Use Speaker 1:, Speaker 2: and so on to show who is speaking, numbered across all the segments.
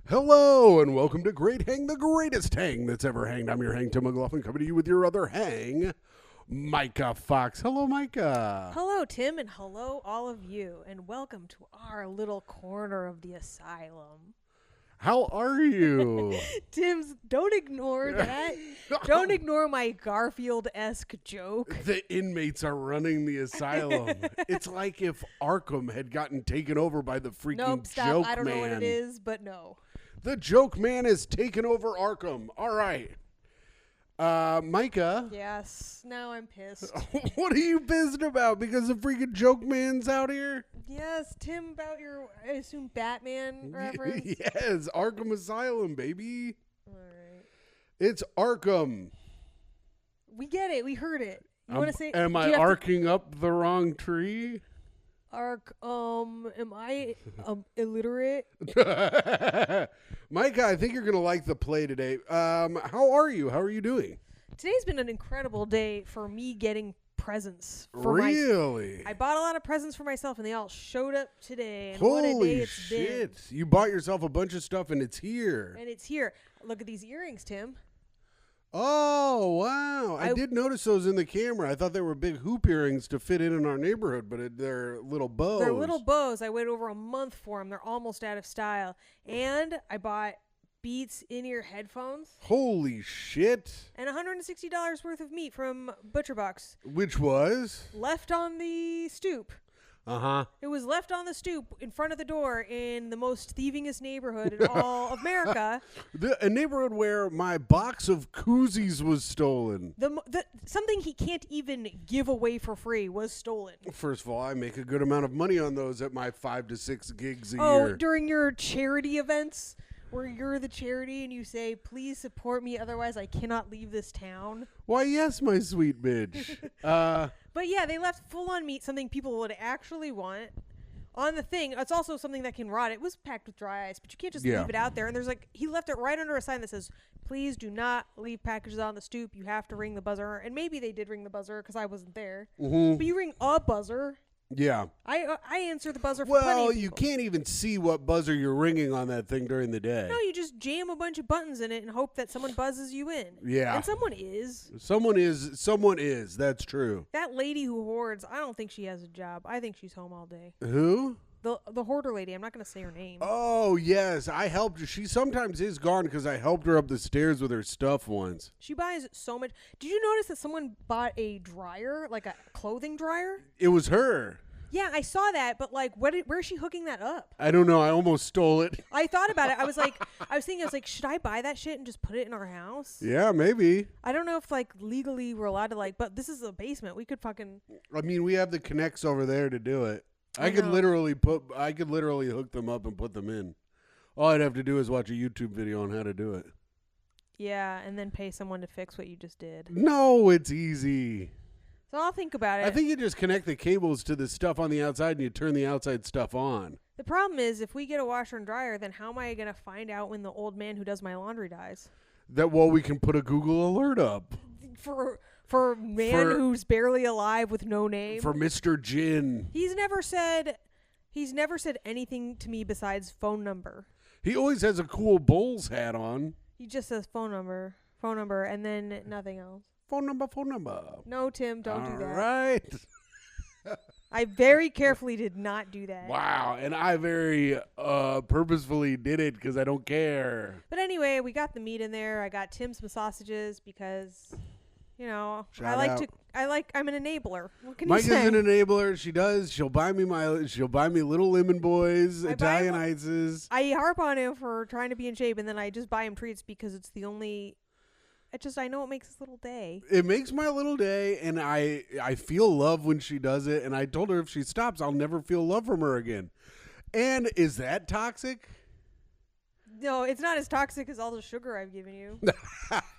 Speaker 1: Hello and welcome to Great Hang, the greatest hang that's ever hanged. I'm your hang, Tim McLaughlin, coming to you with your other hang, Myka Fox. Hello, Myka.
Speaker 2: Hello, Tim, and hello, all of you, and welcome to our little corner of the asylum.
Speaker 1: How are you?
Speaker 2: Tim's, don't ignore that. Don't ignore my Garfield-esque joke.
Speaker 1: The inmates are running the asylum. It's like if Arkham had gotten taken over by the freaking
Speaker 2: Nope, stop.
Speaker 1: joke
Speaker 2: I don't
Speaker 1: man.
Speaker 2: know what it is, but no.
Speaker 1: The joke man has taken over Arkham. All right. Myka.
Speaker 2: Yes, now I'm pissed.
Speaker 1: What are you pissed about? Because the freaking joke man's out here?
Speaker 2: Yes, Tim, about your, I assume, Batman reference?
Speaker 1: Yes, Arkham Asylum, baby.
Speaker 2: All right.
Speaker 1: It's Arkham.
Speaker 2: We get it. We heard it. You want to say?
Speaker 1: Am I arcing up the wrong tree?
Speaker 2: Am I illiterate?
Speaker 1: Myka, I think you're going to like the play today. How are you? How are you doing?
Speaker 2: Today's been an incredible day for me getting presents.
Speaker 1: Really?
Speaker 2: I bought a lot of presents for myself, and they all showed up today. And
Speaker 1: Holy
Speaker 2: what a day it's
Speaker 1: shit.
Speaker 2: been.
Speaker 1: You bought yourself a bunch of stuff, and it's here.
Speaker 2: And it's here. Look at these earrings, Tim.
Speaker 1: Oh, wow. I did notice those in the camera. I thought they were big hoop earrings to fit in our neighborhood, but they're little bows.
Speaker 2: They're little bows. I waited over a month for them. They're almost out of style. And I bought Beats in-ear headphones.
Speaker 1: Holy shit.
Speaker 2: And $160 worth of meat from ButcherBox.
Speaker 1: Which was?
Speaker 2: Left on the stoop.
Speaker 1: Uh-huh.
Speaker 2: It was left on the stoop in front of the door in the most thievingest neighborhood in all of America.
Speaker 1: A neighborhood where my box of koozies was stolen.
Speaker 2: Something he can't even give away for free was stolen.
Speaker 1: First of all, I make a good amount of money on those at my 5 to 6 gigs a year.
Speaker 2: Oh, during your charity events where you're the charity and you say, please support me, otherwise I cannot leave this town.
Speaker 1: Why, yes, my sweet bitch.
Speaker 2: But yeah, they left full-on meat, something people would actually want, on the thing. It's also something that can rot. It was packed with dry ice, but you can't just leave it out there. And he left it right under a sign that says, please do not leave packages on the stoop. You have to ring the buzzer. And maybe they did ring the buzzer because I wasn't there.
Speaker 1: Mm-hmm.
Speaker 2: But you ring a buzzer.
Speaker 1: Yeah.
Speaker 2: I answer the buzzer for plenty of
Speaker 1: Well,
Speaker 2: people.
Speaker 1: you can't even see what buzzer you're ringing on that thing during the day.
Speaker 2: No, you just jam a bunch of buttons in it and hope that someone buzzes you in.
Speaker 1: Yeah.
Speaker 2: And someone is.
Speaker 1: Someone is. That's true.
Speaker 2: That lady who hoards, I don't think she has a job. I think she's home all day.
Speaker 1: Who?
Speaker 2: The hoarder lady. I'm not going to say her name.
Speaker 1: Oh, yes. I helped her. She sometimes is gone because I helped her up the stairs with her stuff once.
Speaker 2: She buys so much. Did you notice that someone bought a dryer, like a clothing dryer?
Speaker 1: It was her.
Speaker 2: Yeah, I saw that, but like, where is she hooking that up?
Speaker 1: I don't know. I almost stole it.
Speaker 2: I thought about it. I was thinking, should I buy that shit and just put it in our house?
Speaker 1: Yeah, maybe.
Speaker 2: I don't know if legally we're allowed to but this is a basement. We could fucking.
Speaker 1: I mean, we have the connects over there to do it. I could
Speaker 2: know.
Speaker 1: literally hook them up and put them in. All I'd have to do is watch a YouTube video on how to do it.
Speaker 2: Yeah, and then pay someone to fix what you just did.
Speaker 1: No, it's easy.
Speaker 2: So I'll think about it.
Speaker 1: I think you just connect the cables to the stuff on the outside and you turn the outside stuff on.
Speaker 2: The problem is, if we get a washer and dryer, then how am I going to find out when the old man who does my laundry dies?
Speaker 1: We can put a Google alert up.
Speaker 2: For a man who's barely alive with no name.
Speaker 1: For Mr. Jin.
Speaker 2: He's never said anything to me besides phone number.
Speaker 1: He always has a cool Bulls hat on.
Speaker 2: He just says phone number, and then nothing else.
Speaker 1: Phone number.
Speaker 2: No, Tim, don't do that.
Speaker 1: All right.
Speaker 2: I very carefully did not do that.
Speaker 1: Wow, and I very purposefully did it because I don't care.
Speaker 2: But anyway, we got the meat in there. I got Tim some sausages because, I'm an enabler. What can you say?
Speaker 1: Myka's an enabler. She does. She'll buy me Little Lemon Boys, Italian ices.
Speaker 2: I harp on him for trying to be in shape, and then I just buy him treats because it's the only. I know it makes his little day.
Speaker 1: It makes my little day, and I feel love when she does it. And I told her if she stops, I'll never feel love from her again. And is that toxic?
Speaker 2: No, it's not as toxic as all the sugar I've given you.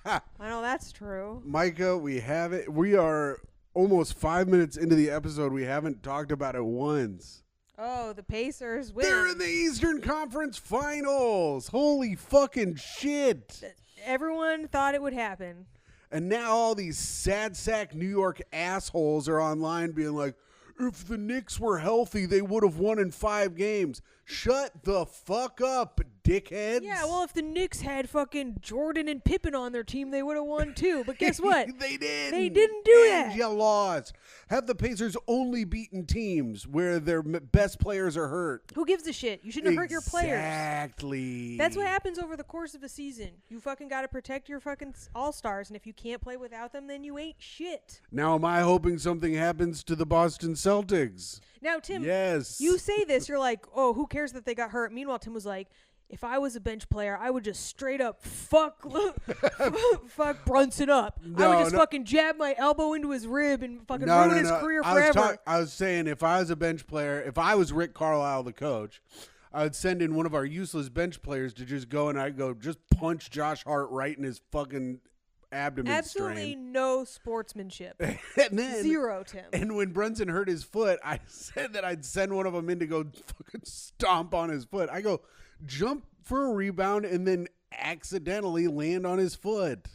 Speaker 2: I know that's true.
Speaker 1: Myka, we have it. We are almost 5 minutes into the episode. We haven't talked about it once.
Speaker 2: Oh, the Pacers win.
Speaker 1: They're in the Eastern Conference Finals. Holy fucking shit.
Speaker 2: Everyone thought it would happen.
Speaker 1: And now all these sad sack New York assholes are online being like, if the Knicks were healthy, they would have won in 5 games. Shut the fuck up, dickheads.
Speaker 2: Yeah, well, if the Knicks had fucking Jordan and Pippen on their team, they would have won too. But guess what?
Speaker 1: They didn't.
Speaker 2: They didn't do that.
Speaker 1: You lost. Have the Pacers only beaten teams where their best players are hurt?
Speaker 2: Who gives a shit? You shouldn't have hurt your players.
Speaker 1: Exactly.
Speaker 2: That's what happens over the course of a season. You fucking got to protect your fucking all-stars, and if you can't play without them, then you ain't shit.
Speaker 1: Now, am I hoping something happens to the Boston Celtics?
Speaker 2: Now, Tim,
Speaker 1: yes.
Speaker 2: You say this, you're like, oh, who cares that they got hurt? Meanwhile, Tim was like, if I was a bench player, I would just straight up fuck Brunson up. I would just fucking jab my elbow into his rib and fucking ruin his career forever.
Speaker 1: I was saying, if I was a bench player, if I was Rick Carlisle, the coach, I would send in one of our useless bench players to just go and I'd go just punch Josh Hart right in his fucking abdomen.
Speaker 2: Absolutely
Speaker 1: strain.
Speaker 2: no sportsmanship.
Speaker 1: And then,
Speaker 2: Zero, Tim.
Speaker 1: And when Brunson hurt his foot, I said that I'd send one of them in to go fucking stomp on his foot. I go jump for a rebound and then accidentally land on his foot.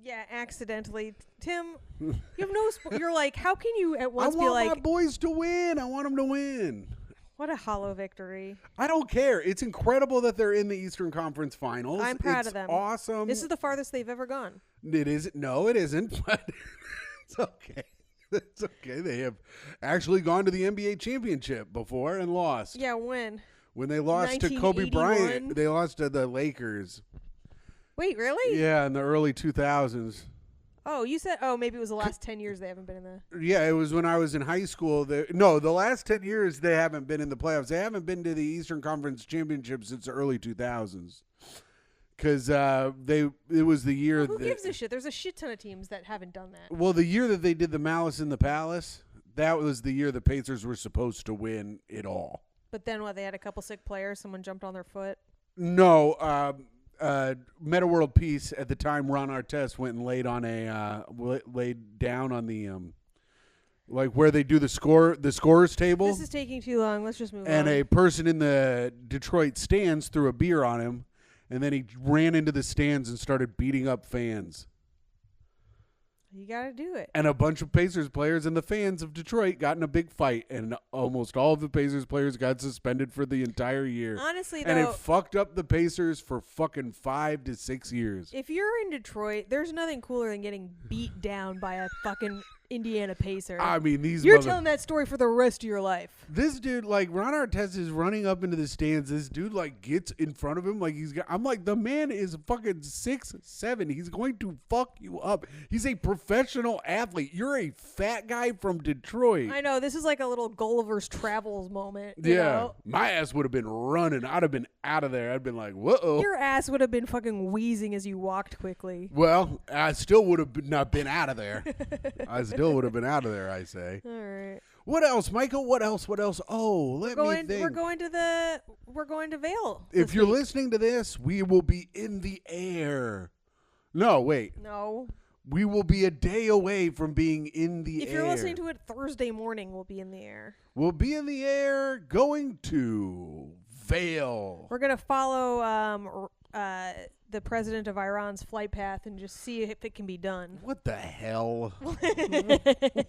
Speaker 2: Yeah, accidentally. Tim, you have no you're like, how can you at once be like...
Speaker 1: I want my boys to win. I want them to win.
Speaker 2: What a hollow victory.
Speaker 1: I don't care. It's incredible that they're in the Eastern Conference Finals.
Speaker 2: I'm proud of them.
Speaker 1: Awesome.
Speaker 2: This is the farthest they've ever gone.
Speaker 1: It isn't. No, it isn't. But it's okay. It's okay. They have actually gone to the NBA championship before and lost.
Speaker 2: Yeah, when?
Speaker 1: When they lost to Kobe Bryant. They lost to the Lakers.
Speaker 2: Wait, really?
Speaker 1: Yeah, in the early 2000s.
Speaker 2: Oh, you said, maybe it was the last 10 years they haven't been in the...
Speaker 1: Yeah, it was when I was in high school. No, the last 10 years they haven't been in the playoffs. They haven't been to the Eastern Conference Championship since the early 2000s. Because it was the year...
Speaker 2: Well, who gives a shit? There's a shit ton of teams that haven't done that.
Speaker 1: Well, the year that they did the Malice in the Palace, that was the year the Pacers were supposed to win it all.
Speaker 2: But then what, they had a couple sick players, someone jumped on their foot?
Speaker 1: No, Meta World Peace at the time. Ron Artest went and laid down on the like where they do the scorers table.
Speaker 2: This is taking too long. Let's just move on.
Speaker 1: And a person in the Detroit stands threw a beer on him, and then he ran into the stands and started beating up fans.
Speaker 2: You gotta do it.
Speaker 1: And a bunch of Pacers players and the fans of Detroit got in a big fight, and almost all of the Pacers players got suspended for the entire year.
Speaker 2: Honestly, though,
Speaker 1: and it fucked up the Pacers for fucking 5 to 6 years.
Speaker 2: If you're in Detroit, there's nothing cooler than getting beat down by a fucking Indiana Pacer.
Speaker 1: I mean,
Speaker 2: you're telling that story for the rest of your life.
Speaker 1: This dude, like, Ron Artest is running up into the stands. This dude, like, gets in front of him. Like, I'm like, the man is fucking 6'7". He's going to fuck you up. He's a professional athlete. You're a fat guy from Detroit.
Speaker 2: I know. This is like a little Gulliver's Travels moment.
Speaker 1: Yeah.
Speaker 2: You know?
Speaker 1: My ass would have been running. I'd have been out of there. I'd been like, whoa.
Speaker 2: Your ass would have been fucking wheezing as you walked quickly.
Speaker 1: Well, I still would have not been out of there. I still would have been out of there, I say.
Speaker 2: All right.
Speaker 1: What else, Michael? What else? Oh, let me think.
Speaker 2: We're going to Vail.
Speaker 1: If you're listening to this, we will be in the air. No, wait.
Speaker 2: No.
Speaker 1: We will be a day away from being in the air.
Speaker 2: If you're listening to it Thursday morning, we'll be in the air.
Speaker 1: We'll be in the air going to Vail.
Speaker 2: We're going to follow the president of Iran's flight path and just see if it can be done.
Speaker 1: What the hell?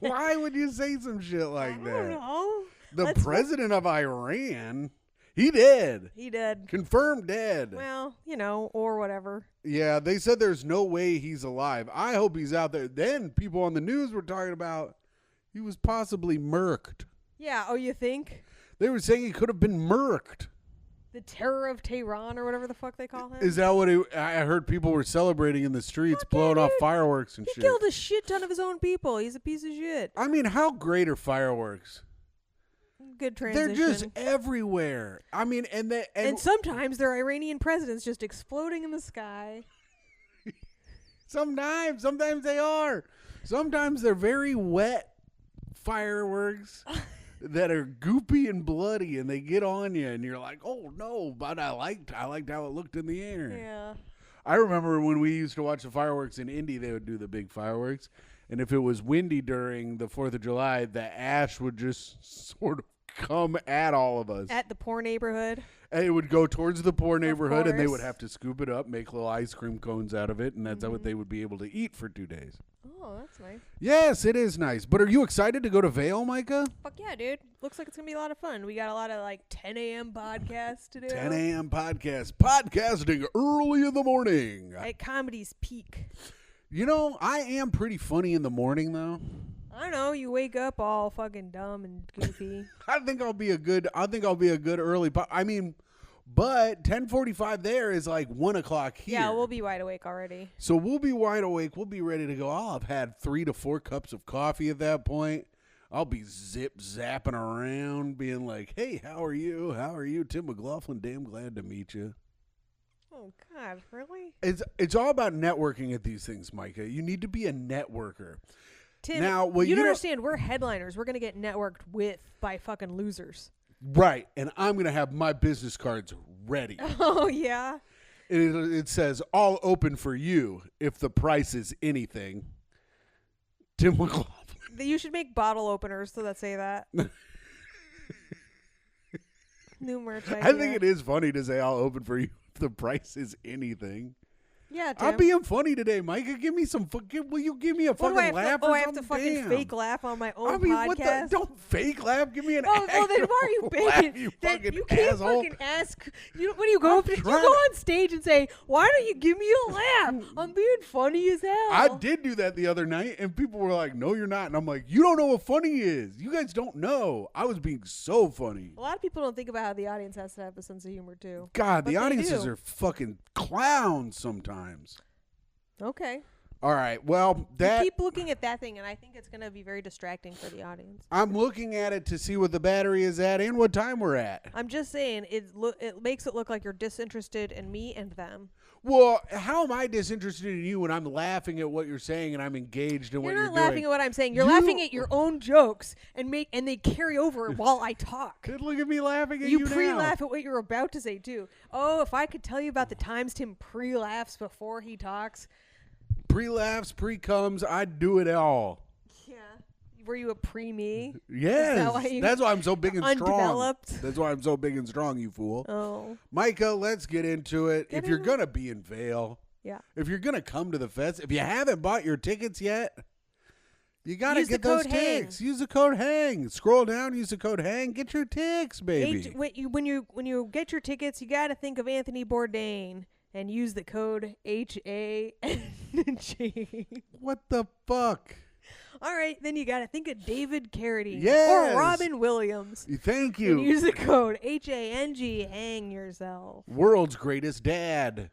Speaker 1: Why would you say some shit like that?
Speaker 2: I don't know.
Speaker 1: The president of Iran? He dead.
Speaker 2: He dead.
Speaker 1: Confirmed dead.
Speaker 2: Well, or whatever.
Speaker 1: Yeah, they said there's no way he's alive. I hope he's out there. Then people on the news were talking about he was possibly murked.
Speaker 2: Yeah, oh, you think?
Speaker 1: They were saying he could have been murked.
Speaker 2: The terror of Tehran or whatever the fuck they call him?
Speaker 1: Is that what I heard people were celebrating in the streets, blowing off fireworks and shit?
Speaker 2: He killed a shit ton of his own people. He's a piece of shit.
Speaker 1: I mean, how great are fireworks?
Speaker 2: Good transition.
Speaker 1: They're just everywhere. I mean, and
Speaker 2: sometimes they're Iranian presidents just exploding in the sky.
Speaker 1: Sometimes they are. Sometimes they're very wet fireworks. That are goopy and bloody, and they get on you, and you're like, "Oh no!" But I liked how it looked in the air.
Speaker 2: Yeah.
Speaker 1: I remember when we used to watch the fireworks in Indy, they would do the big fireworks, and if it was windy during the 4th of July, the ash would just sort of come at all of us.
Speaker 2: At the poor neighborhood.
Speaker 1: And it would go towards the poor neighborhood, and they would have to scoop it up, make little ice cream cones out of it, and that's what they would be able to eat for 2 days.
Speaker 2: Oh, that's nice.
Speaker 1: Yes, it is nice. But are you excited to go to Vail, Myka?
Speaker 2: Fuck yeah, dude. Looks like it's going to be a lot of fun. We got a lot of, 10 a.m. podcasts to do.
Speaker 1: 10 a.m. podcast. Podcasting early in the morning.
Speaker 2: At comedy's peak.
Speaker 1: You know, I am pretty funny in the morning, though.
Speaker 2: I don't know. You wake up all fucking dumb and goofy.
Speaker 1: I think I'll be a good early. But 10:45 there is like 1 o'clock here.
Speaker 2: Yeah, we'll be wide awake already.
Speaker 1: So we'll be wide awake. We'll be ready to go. I'll have had 3 to 4 cups of coffee at that point. I'll be zapping around, being like, "Hey, how are you? How are you, Tim McLaughlin? Damn glad to meet you."
Speaker 2: Oh God, really?
Speaker 1: It's all about networking at these things, Myka. You need to be a networker.
Speaker 2: Tim,
Speaker 1: now,
Speaker 2: you don't understand. We're headliners. We're gonna get networked with by fucking losers.
Speaker 1: Right, and I'm going to have my business cards ready.
Speaker 2: Oh, yeah?
Speaker 1: It says, all open for you if the price is anything. Tim McLaughlin.
Speaker 2: You should make bottle openers that say that. New merch idea.
Speaker 1: I think it is funny to say, I'll open for you if the price is anything.
Speaker 2: Yeah, Tim.
Speaker 1: I'm being funny today, Myka. Give me some. Will you give me a fucking laugh?
Speaker 2: I have to fucking fake laugh on my own podcast.
Speaker 1: Don't fake laugh. Give me an.
Speaker 2: Then why are you faking?
Speaker 1: You fucking
Speaker 2: you can't
Speaker 1: asshole.
Speaker 2: fucking ask. When do you go up? You go on stage and say, "Why don't you give me a laugh? I'm being funny as hell."
Speaker 1: I did do that the other night, and people were like, "No, you're not." And I'm like, "You don't know what funny is. You guys don't know. I was being so funny."
Speaker 2: A lot of people don't think about how the audience has to have a sense of humor too.
Speaker 1: God, the audiences are fucking clowns sometimes.
Speaker 2: Okay.
Speaker 1: All right. Well,
Speaker 2: you keep looking at that thing, and I think it's going to be very distracting for the audience.
Speaker 1: I'm looking at it to see what the battery is at and what time we're at.
Speaker 2: I'm just saying it makes it look like you're disinterested in me and them.
Speaker 1: Well, how am I disinterested in you when I'm laughing at what you're saying and I'm engaged in what you're doing?
Speaker 2: You're not laughing at what I'm saying. You're laughing at your own jokes and they carry over while I talk.
Speaker 1: Look at me laughing at you now.
Speaker 2: You pre-laugh at what you're about to say too. Oh, if I could tell you about the times Tim pre-laughs before he talks.
Speaker 1: Pre-laughs, pre-comes, I'd do it all.
Speaker 2: Yeah. Were you a pre-me?
Speaker 1: Yes. That's why I'm so big and
Speaker 2: undeveloped?
Speaker 1: strong. That's why I'm so big and strong, you fool.
Speaker 2: Oh.
Speaker 1: Myka, let's get into it. If you're going to be in Vail, if you're going to come to the fest, if you haven't bought your tickets yet, you got to get those tickets. Use the code HANG. Scroll down, use the code HANG. Get your tickets, baby.
Speaker 2: When you get your tickets, you got to think of Anthony Bourdain. And use the code HANG.
Speaker 1: What the fuck?
Speaker 2: All right, then you got to think of David Carradine.
Speaker 1: Yes.
Speaker 2: Or Robin Williams.
Speaker 1: Thank you.
Speaker 2: And use the code HANG. Hang yourself.
Speaker 1: World's Greatest Dad.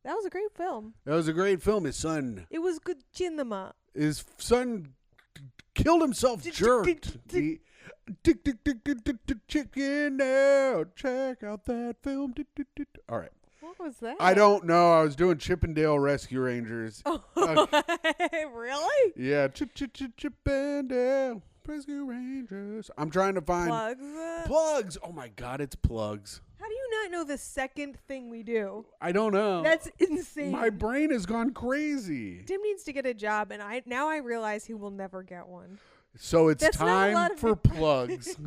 Speaker 2: That was a great film.
Speaker 1: That was a great film. His son.
Speaker 2: It was good cinema.
Speaker 1: His son killed himself, jerked. Chicken out. Check out that film. All right.
Speaker 2: What was that?
Speaker 1: I don't know. I was doing Chippendale Rescue Rangers.
Speaker 2: Oh, really?
Speaker 1: Yeah, Chippendale Rescue Rangers. I'm trying to find plugs. Oh my God, it's plugs.
Speaker 2: How do you not know the second thing we do?
Speaker 1: I don't know.
Speaker 2: That's insane.
Speaker 1: My brain has gone crazy.
Speaker 2: Tim needs to get a job, and now I realize he will never get one.
Speaker 1: So it's time for plugs.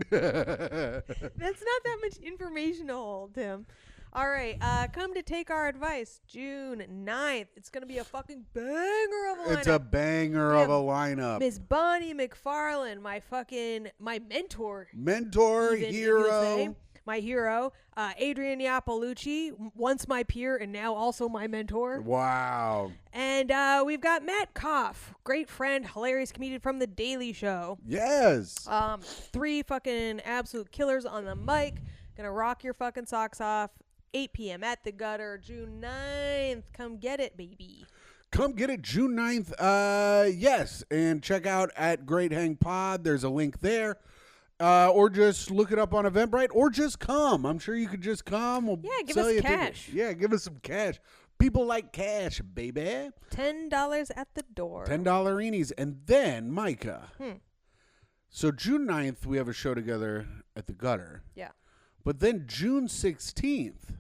Speaker 2: That's not that much information to hold, Tim. All right, come to take our advice, June 9th. It's going to be a fucking banger of a lineup.
Speaker 1: It's a banger of a lineup.
Speaker 2: Miss Bonnie McFarlane, my mentor.
Speaker 1: Mentor, hero.
Speaker 2: My hero. Adrian Iapolucci, once my peer and now also my mentor.
Speaker 1: Wow.
Speaker 2: And we've got Matt Koff, great friend, hilarious comedian from The Daily Show.
Speaker 1: Yes.
Speaker 2: 3 fucking absolute killers on the mic. Gonna rock your fucking socks off. 8 p.m. at the Gutter, June 9th. Come get it, baby.
Speaker 1: Come get it, June 9th. Yes, and check out at Great Hang Pod. There's a link there. Or just look it up on Eventbrite, or just come. I'm sure you could just come. We'll
Speaker 2: give us cash.
Speaker 1: Yeah, give us some cash. People like cash, baby.
Speaker 2: $10 at the door.
Speaker 1: $10-inies. And then, Myka. So June 9th, we have a show together at the Gutter.
Speaker 2: Yeah.
Speaker 1: But then June 16th.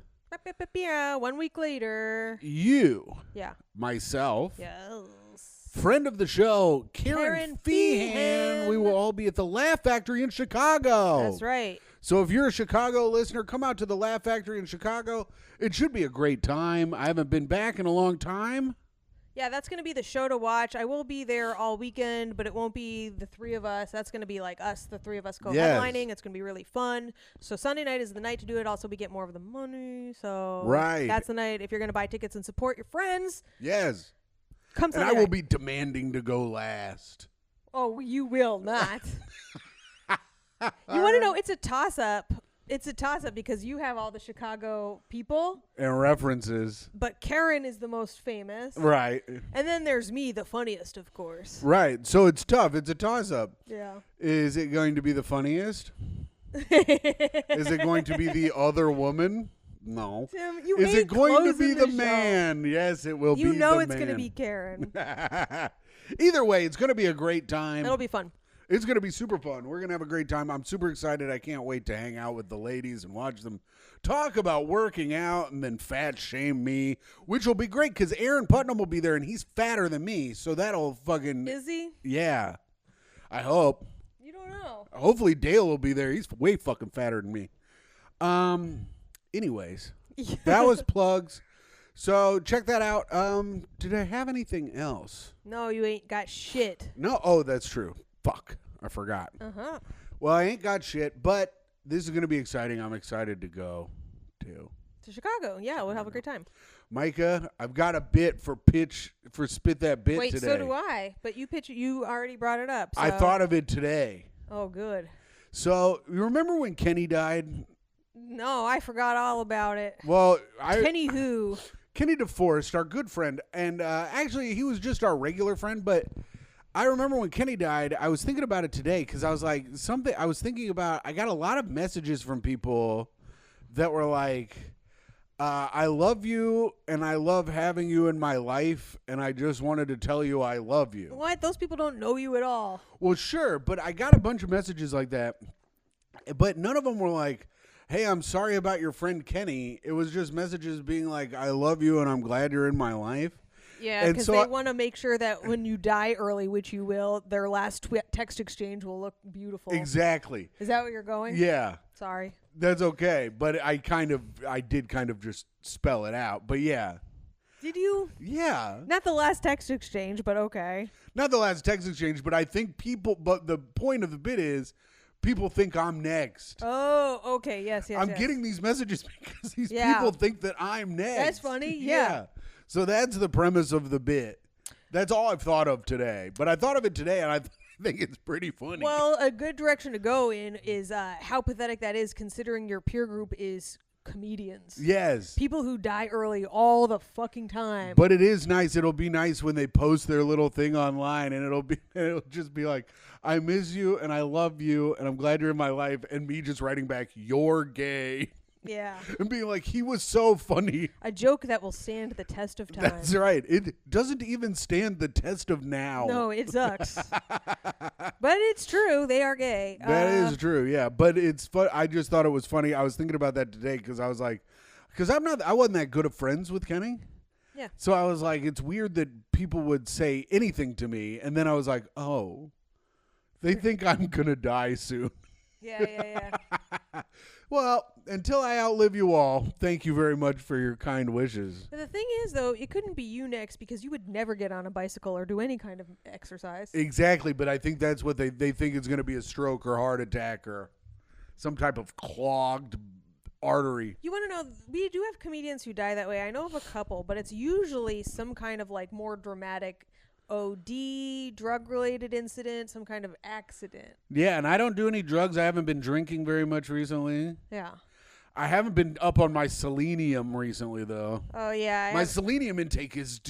Speaker 2: 1 week later.
Speaker 1: You.
Speaker 2: Yeah.
Speaker 1: Myself.
Speaker 2: Yes.
Speaker 1: friend of the show, Karen Feehan. We will all be at the Laugh Factory in Chicago.
Speaker 2: That's right.
Speaker 1: So if you're a Chicago listener, come out to the Laugh Factory in Chicago. It should be a great time. I haven't been back in a long time.
Speaker 2: Yeah, that's going to be the show to watch. I will be there all weekend, but it won't be the three of us. That's going to be like us, the three of us co-headlining. It's going to be really fun. So Sunday night is the night to do it. Also, we get more of the money. So that's the night. If you're going to buy tickets and support your friends.
Speaker 1: Yes.
Speaker 2: Come Sunday
Speaker 1: And I will
Speaker 2: night.
Speaker 1: be demanding to go last.
Speaker 2: Oh, you will not. You want to know? It's a toss-up. It's a toss-up because you have all the Chicago people.
Speaker 1: And references.
Speaker 2: But Karen is the most famous.
Speaker 1: Right.
Speaker 2: And then there's me, the funniest, of course.
Speaker 1: Right. So it's tough. It's a toss-up.
Speaker 2: Yeah.
Speaker 1: Is it going to be the funniest? Is it going to be the other woman? No.
Speaker 2: Tim, you
Speaker 1: Is
Speaker 2: ain't
Speaker 1: it going to be
Speaker 2: closing
Speaker 1: the
Speaker 2: show.
Speaker 1: man? Yes, it will be the man.
Speaker 2: You know it's going to be Karen.
Speaker 1: Either way, it's going to be a great time.
Speaker 2: It'll be fun.
Speaker 1: It's going to be super fun. We're going to have a great time. I'm super excited. I can't wait to hang out with the ladies and watch them talk about working out and then fat shame me, which will be great because Aaron Putnam will be there and he's fatter than me. So that'll fucking...
Speaker 2: Is he?
Speaker 1: Yeah. I hope.
Speaker 2: You don't know.
Speaker 1: Hopefully Dale will be there. He's way fucking fatter than me. Anyways, that was plugs. So check that out. Did I have anything else?
Speaker 2: No, you ain't got shit.
Speaker 1: No. Oh, that's true. Fuck. I forgot.
Speaker 2: Uh-huh.
Speaker 1: Well, I ain't got shit, but this is going to be exciting. I'm excited to go to
Speaker 2: Chicago. Yeah, we'll have a great time.
Speaker 1: Myka, I've got a bit for Spit That Bit
Speaker 2: Wait,
Speaker 1: today.
Speaker 2: so do I. But you already brought it up. So.
Speaker 1: I thought of it today.
Speaker 2: Oh, good.
Speaker 1: So, you remember when Kenny died?
Speaker 2: No, I forgot all about it.
Speaker 1: Well,
Speaker 2: Kenny who?
Speaker 1: Kenny DeForest, our good friend, and actually he was just our regular friend, but I remember when Kenny died, I was thinking about it today because I was like, I got a lot of messages from people that were like, I love you and I love having you in my life and I just wanted to tell you I love you.
Speaker 2: What? Those people don't know you at all.
Speaker 1: Well, sure, but I got a bunch of messages like that, but none of them were like, hey, I'm sorry about your friend Kenny. It was just messages being like, I love you and I'm glad you're in my life.
Speaker 2: Yeah, because they want to make sure that when you die early, which you will, their last text exchange will look beautiful.
Speaker 1: Exactly.
Speaker 2: Is that what you're going?
Speaker 1: Yeah.
Speaker 2: Sorry.
Speaker 1: That's okay, but I did kind of just spell it out. But yeah.
Speaker 2: Did you?
Speaker 1: Yeah.
Speaker 2: Not the last text exchange, but okay.
Speaker 1: Not the last text exchange, but I think but the point of the bit is people think I'm next.
Speaker 2: Oh, okay. Yes.
Speaker 1: I'm getting these messages because these people think that I'm next.
Speaker 2: That's funny. Yeah.
Speaker 1: So that's the premise of the bit. That's all I've thought of today. But I thought of it today, and I think it's pretty funny.
Speaker 2: Well, a good direction to go in is how pathetic that is, considering your peer group is comedians.
Speaker 1: Yes.
Speaker 2: People who die early all the fucking time.
Speaker 1: But it is nice. It'll be nice when they post their little thing online, and it'll just be like, I miss you, and I love you, and I'm glad you're in my life, and me just writing back, you're gay.
Speaker 2: Yeah.
Speaker 1: And being like, he was so funny.
Speaker 2: A joke that will stand the test of time.
Speaker 1: That's right. It doesn't even stand the test of now.
Speaker 2: No, it sucks. But it's true. They are gay.
Speaker 1: That is true, yeah. But it's fun. I just thought it was funny. I was thinking about that today because I was like, because I wasn't that good of friends with Kenny.
Speaker 2: Yeah.
Speaker 1: So I was like, it's weird that people would say anything to me. And then I was like, oh, they think I'm going to die soon.
Speaker 2: Yeah.
Speaker 1: Well, until I outlive you all, thank you very much for your kind wishes.
Speaker 2: But the thing is, though, it couldn't be you next because you would never get on a bicycle or do any kind of exercise.
Speaker 1: Exactly, but I think that's what they think it's going to be, a stroke or heart attack or some type of clogged artery.
Speaker 2: You want to know, we do have comedians who die that way. I know of a couple, but it's usually some kind of like more dramatic OD, drug-related incident, some kind of accident.
Speaker 1: Yeah, and I don't do any drugs. I haven't been drinking very much recently.
Speaker 2: Yeah.
Speaker 1: I haven't been up on my selenium recently, though.
Speaker 2: Oh, yeah.
Speaker 1: My selenium intake is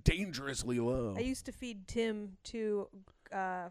Speaker 1: dangerously low.
Speaker 2: I used to feed Tim 2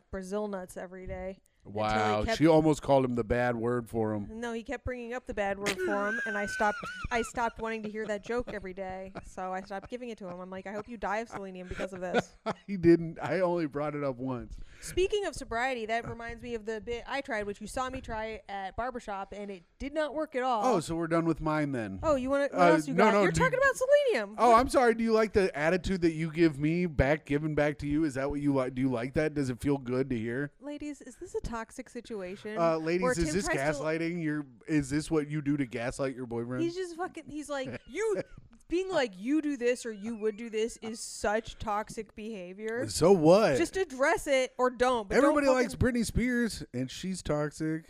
Speaker 2: Brazil nuts every day.
Speaker 1: Wow, she almost called him the bad word for him.
Speaker 2: No, he kept bringing up the bad word for him, and I stopped wanting to hear that joke every day, so I stopped giving it to him. I'm like, I hope you die of selenium because of this.
Speaker 1: He didn't. I only brought it up once.
Speaker 2: Speaking of sobriety, that reminds me of the bit I tried, which you saw me try at barbershop, and it did not work at all.
Speaker 1: Oh, so we're done with mine then.
Speaker 2: Oh, you want to? What else you got? You're talking about selenium.
Speaker 1: Oh, I'm sorry. Do you like the attitude that you give me given back to you? Is that what you like? Do you like that? Does it feel good to hear?
Speaker 2: Ladies, is this a toxic situation?
Speaker 1: Ladies, is this gaslighting? Is this what you do to gaslight your boyfriend?
Speaker 2: He's just fucking. He's like you. Being like, you do this or you would do this is such toxic behavior.
Speaker 1: So what?
Speaker 2: Just address it or don't. But
Speaker 1: everybody likes Britney Spears, and she's toxic.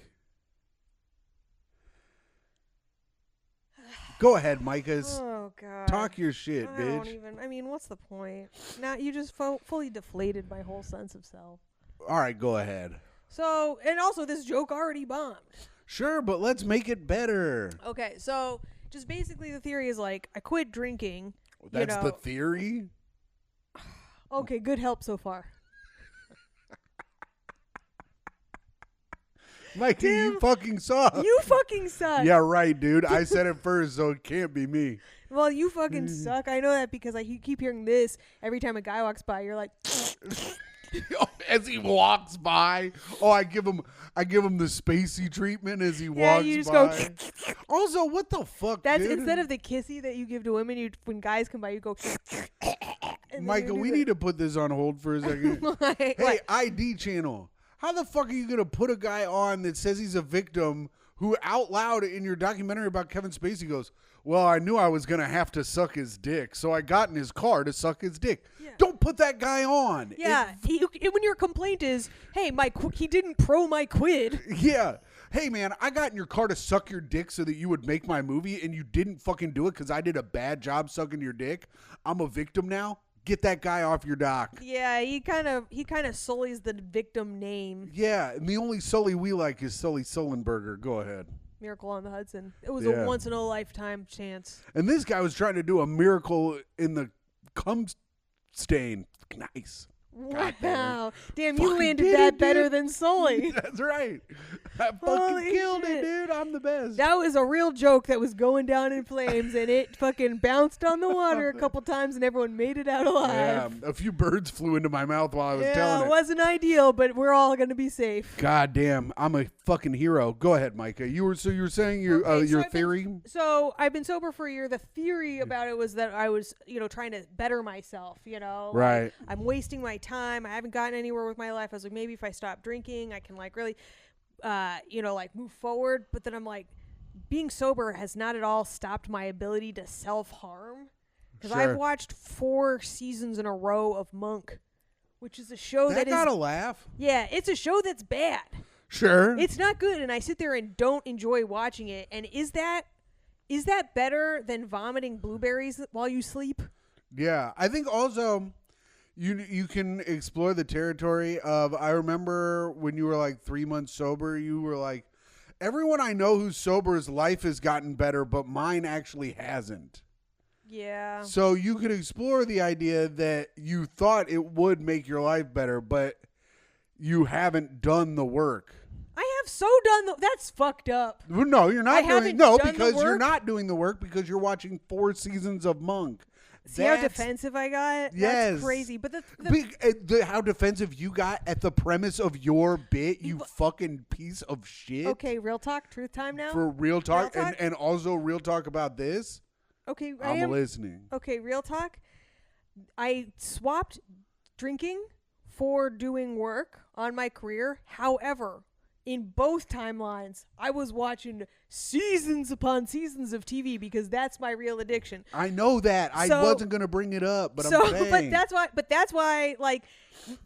Speaker 1: Go ahead, Myka's.
Speaker 2: Oh, God.
Speaker 1: Talk your shit, bitch.
Speaker 2: I mean, what's the point? Now you just fully deflated my whole sense of self.
Speaker 1: All right, go ahead.
Speaker 2: So, and also this joke already bombed.
Speaker 1: Sure, but let's make it better.
Speaker 2: Okay, so just basically the theory is like, I quit drinking.
Speaker 1: That's the theory?
Speaker 2: Okay, good help so far.
Speaker 1: Myka, you fucking suck.
Speaker 2: You fucking suck.
Speaker 1: Yeah, right, dude. I said it first, so it can't be me.
Speaker 2: Well, you fucking suck. I know that because I keep hearing this every time a guy walks by. You're like...
Speaker 1: As he walks by. Oh, I give him the spacey treatment as he walks
Speaker 2: you just
Speaker 1: by.
Speaker 2: Go.
Speaker 1: Also, what the fuck,
Speaker 2: That's
Speaker 1: dude?
Speaker 2: Instead of the kissy that you give to women, when guys come by, you go...
Speaker 1: Myka, we need to put this on hold for a second. Hey, ID channel. How the fuck are you going to put a guy on that says he's a victim who out loud in your documentary about Kevin Spacey goes, well, I knew I was going to have to suck his dick, so I got in his car to suck his dick. Yeah. Don't put that guy on.
Speaker 2: Yeah. When your complaint is, hey, he didn't pro my quid.
Speaker 1: Yeah. Hey, man, I got in your car to suck your dick so that you would make my movie, and you didn't fucking do it because I did a bad job sucking your dick. I'm a victim now. Get that guy off your dock.
Speaker 2: Yeah, he kind of sullies the victim name.
Speaker 1: Yeah, and the only Sully we like is Sully Sullenberger. Go ahead.
Speaker 2: Miracle on the Hudson. It was a once-in-a-lifetime chance.
Speaker 1: And this guy was trying to do a miracle in the cum stain. Nice.
Speaker 2: Wow. Damn, you landed that better than Sully.
Speaker 1: That's right. I fucking killed it, dude. I'm the best.
Speaker 2: That was a real joke that was going down in flames, and it fucking bounced on the water a couple times, and everyone made it out alive.
Speaker 1: Yeah, a few birds flew into my mouth while I was telling it.
Speaker 2: It wasn't ideal, but we're all going to be safe.
Speaker 1: God damn, I'm a fucking hero. Go ahead, Myka. You were saying your theory?
Speaker 2: So I've been sober for a year. The theory about it was that I was, trying to better myself,
Speaker 1: Right.
Speaker 2: Like, I'm wasting my time. I haven't gotten anywhere with my life. I was like, maybe if I stop drinking, I can really, move forward. But then I'm like, being sober has not at all stopped my ability to self-harm. Because I've watched 4 seasons in a row of Monk, which is a show that is...
Speaker 1: That got a laugh.
Speaker 2: Yeah, it's a show that's bad.
Speaker 1: Sure.
Speaker 2: It's not good, and I sit there and don't enjoy watching it. And is that better than vomiting blueberries while you sleep?
Speaker 1: Yeah, I think also... You can explore the territory of, I remember when you were like 3 months sober, you were like, everyone I know who's sober's life has gotten better, but mine actually hasn't.
Speaker 2: Yeah.
Speaker 1: So you could explore the idea that you thought it would make your life better, but you haven't done the work.
Speaker 2: I have so done that's fucked up.
Speaker 1: No, you're not because
Speaker 2: you're
Speaker 1: not doing the work because you're watching 4 seasons of Monk.
Speaker 2: See how defensive I got?
Speaker 1: Yes.
Speaker 2: That's crazy. But
Speaker 1: how defensive you got at the premise of your bit, you fucking piece of shit.
Speaker 2: Okay, real talk, truth time now?
Speaker 1: For real talk, and also real talk about this?
Speaker 2: Okay,
Speaker 1: I'm listening.
Speaker 2: Okay, real talk. I swapped drinking for doing work on my career. However, in both timelines, I was watching seasons upon seasons of TV because that's my real addiction.
Speaker 1: I know that. I wasn't going to bring it up, but I'm saying.
Speaker 2: But that's why, like,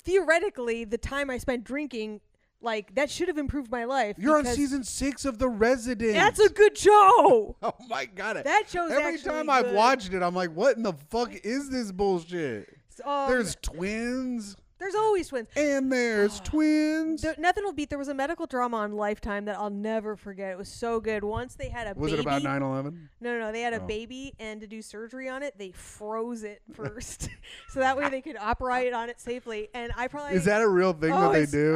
Speaker 2: theoretically, the time I spent drinking, like, that should have improved my life.
Speaker 1: You're on season 6 of The Resident.
Speaker 2: That's a good show.
Speaker 1: Oh, my God.
Speaker 2: That show's
Speaker 1: Every time I've watched it, I'm like, what in the fuck is this bullshit? There's twins.
Speaker 2: There's always twins.
Speaker 1: And there's twins.
Speaker 2: Nothing will beat. There was a medical drama on Lifetime that I'll never forget. It was so good. Once they had a baby.
Speaker 1: Was it about 9/11?
Speaker 2: No. They had a baby, and to do surgery on it, they froze it first. So that way they could operate on it safely. And I probably...
Speaker 1: Is that a real thing that they do?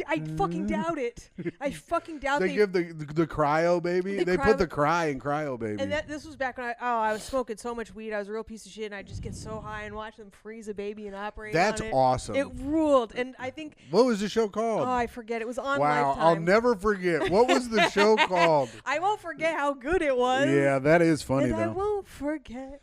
Speaker 2: I fucking doubt it. I fucking doubt
Speaker 1: they give the cryo baby. They put the cry in cryo baby.
Speaker 2: And this was back when I was smoking so much weed. I was a real piece of shit, and I just get so high and watch them freeze a baby and operate.
Speaker 1: That's
Speaker 2: on it.
Speaker 1: awesome.
Speaker 2: It ruled, and I think.
Speaker 1: What was the show called?
Speaker 2: Oh, I forget. It was on
Speaker 1: Wow,
Speaker 2: Lifetime.
Speaker 1: I'll never forget. What was the show called?
Speaker 2: I won't forget how good it was.
Speaker 1: Yeah, that is funny
Speaker 2: and
Speaker 1: though.
Speaker 2: I won't forget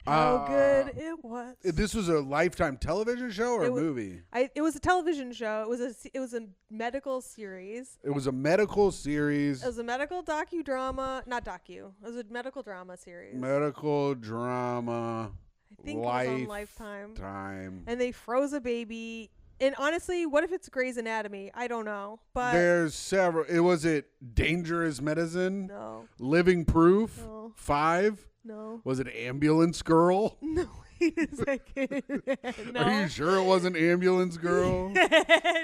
Speaker 2: how good it was.
Speaker 1: This was a Lifetime television show or a movie?
Speaker 2: It was a television show. It was a medical series.
Speaker 1: It was a medical series.
Speaker 2: It was a medical docudrama. Not docu. It was a medical drama series.
Speaker 1: Medical drama.
Speaker 2: I think it was on Lifetime.
Speaker 1: Time.
Speaker 2: And they froze a baby. And honestly, what if it's Grey's Anatomy? I don't know. But
Speaker 1: there's several. Was it Dangerous Medicine?
Speaker 2: No.
Speaker 1: Living Proof?
Speaker 2: No.
Speaker 1: 5?
Speaker 2: No.
Speaker 1: Was it Ambulance Girl?
Speaker 2: No. Wait a second. No.
Speaker 1: Are you sure it wasn't Ambulance Girl?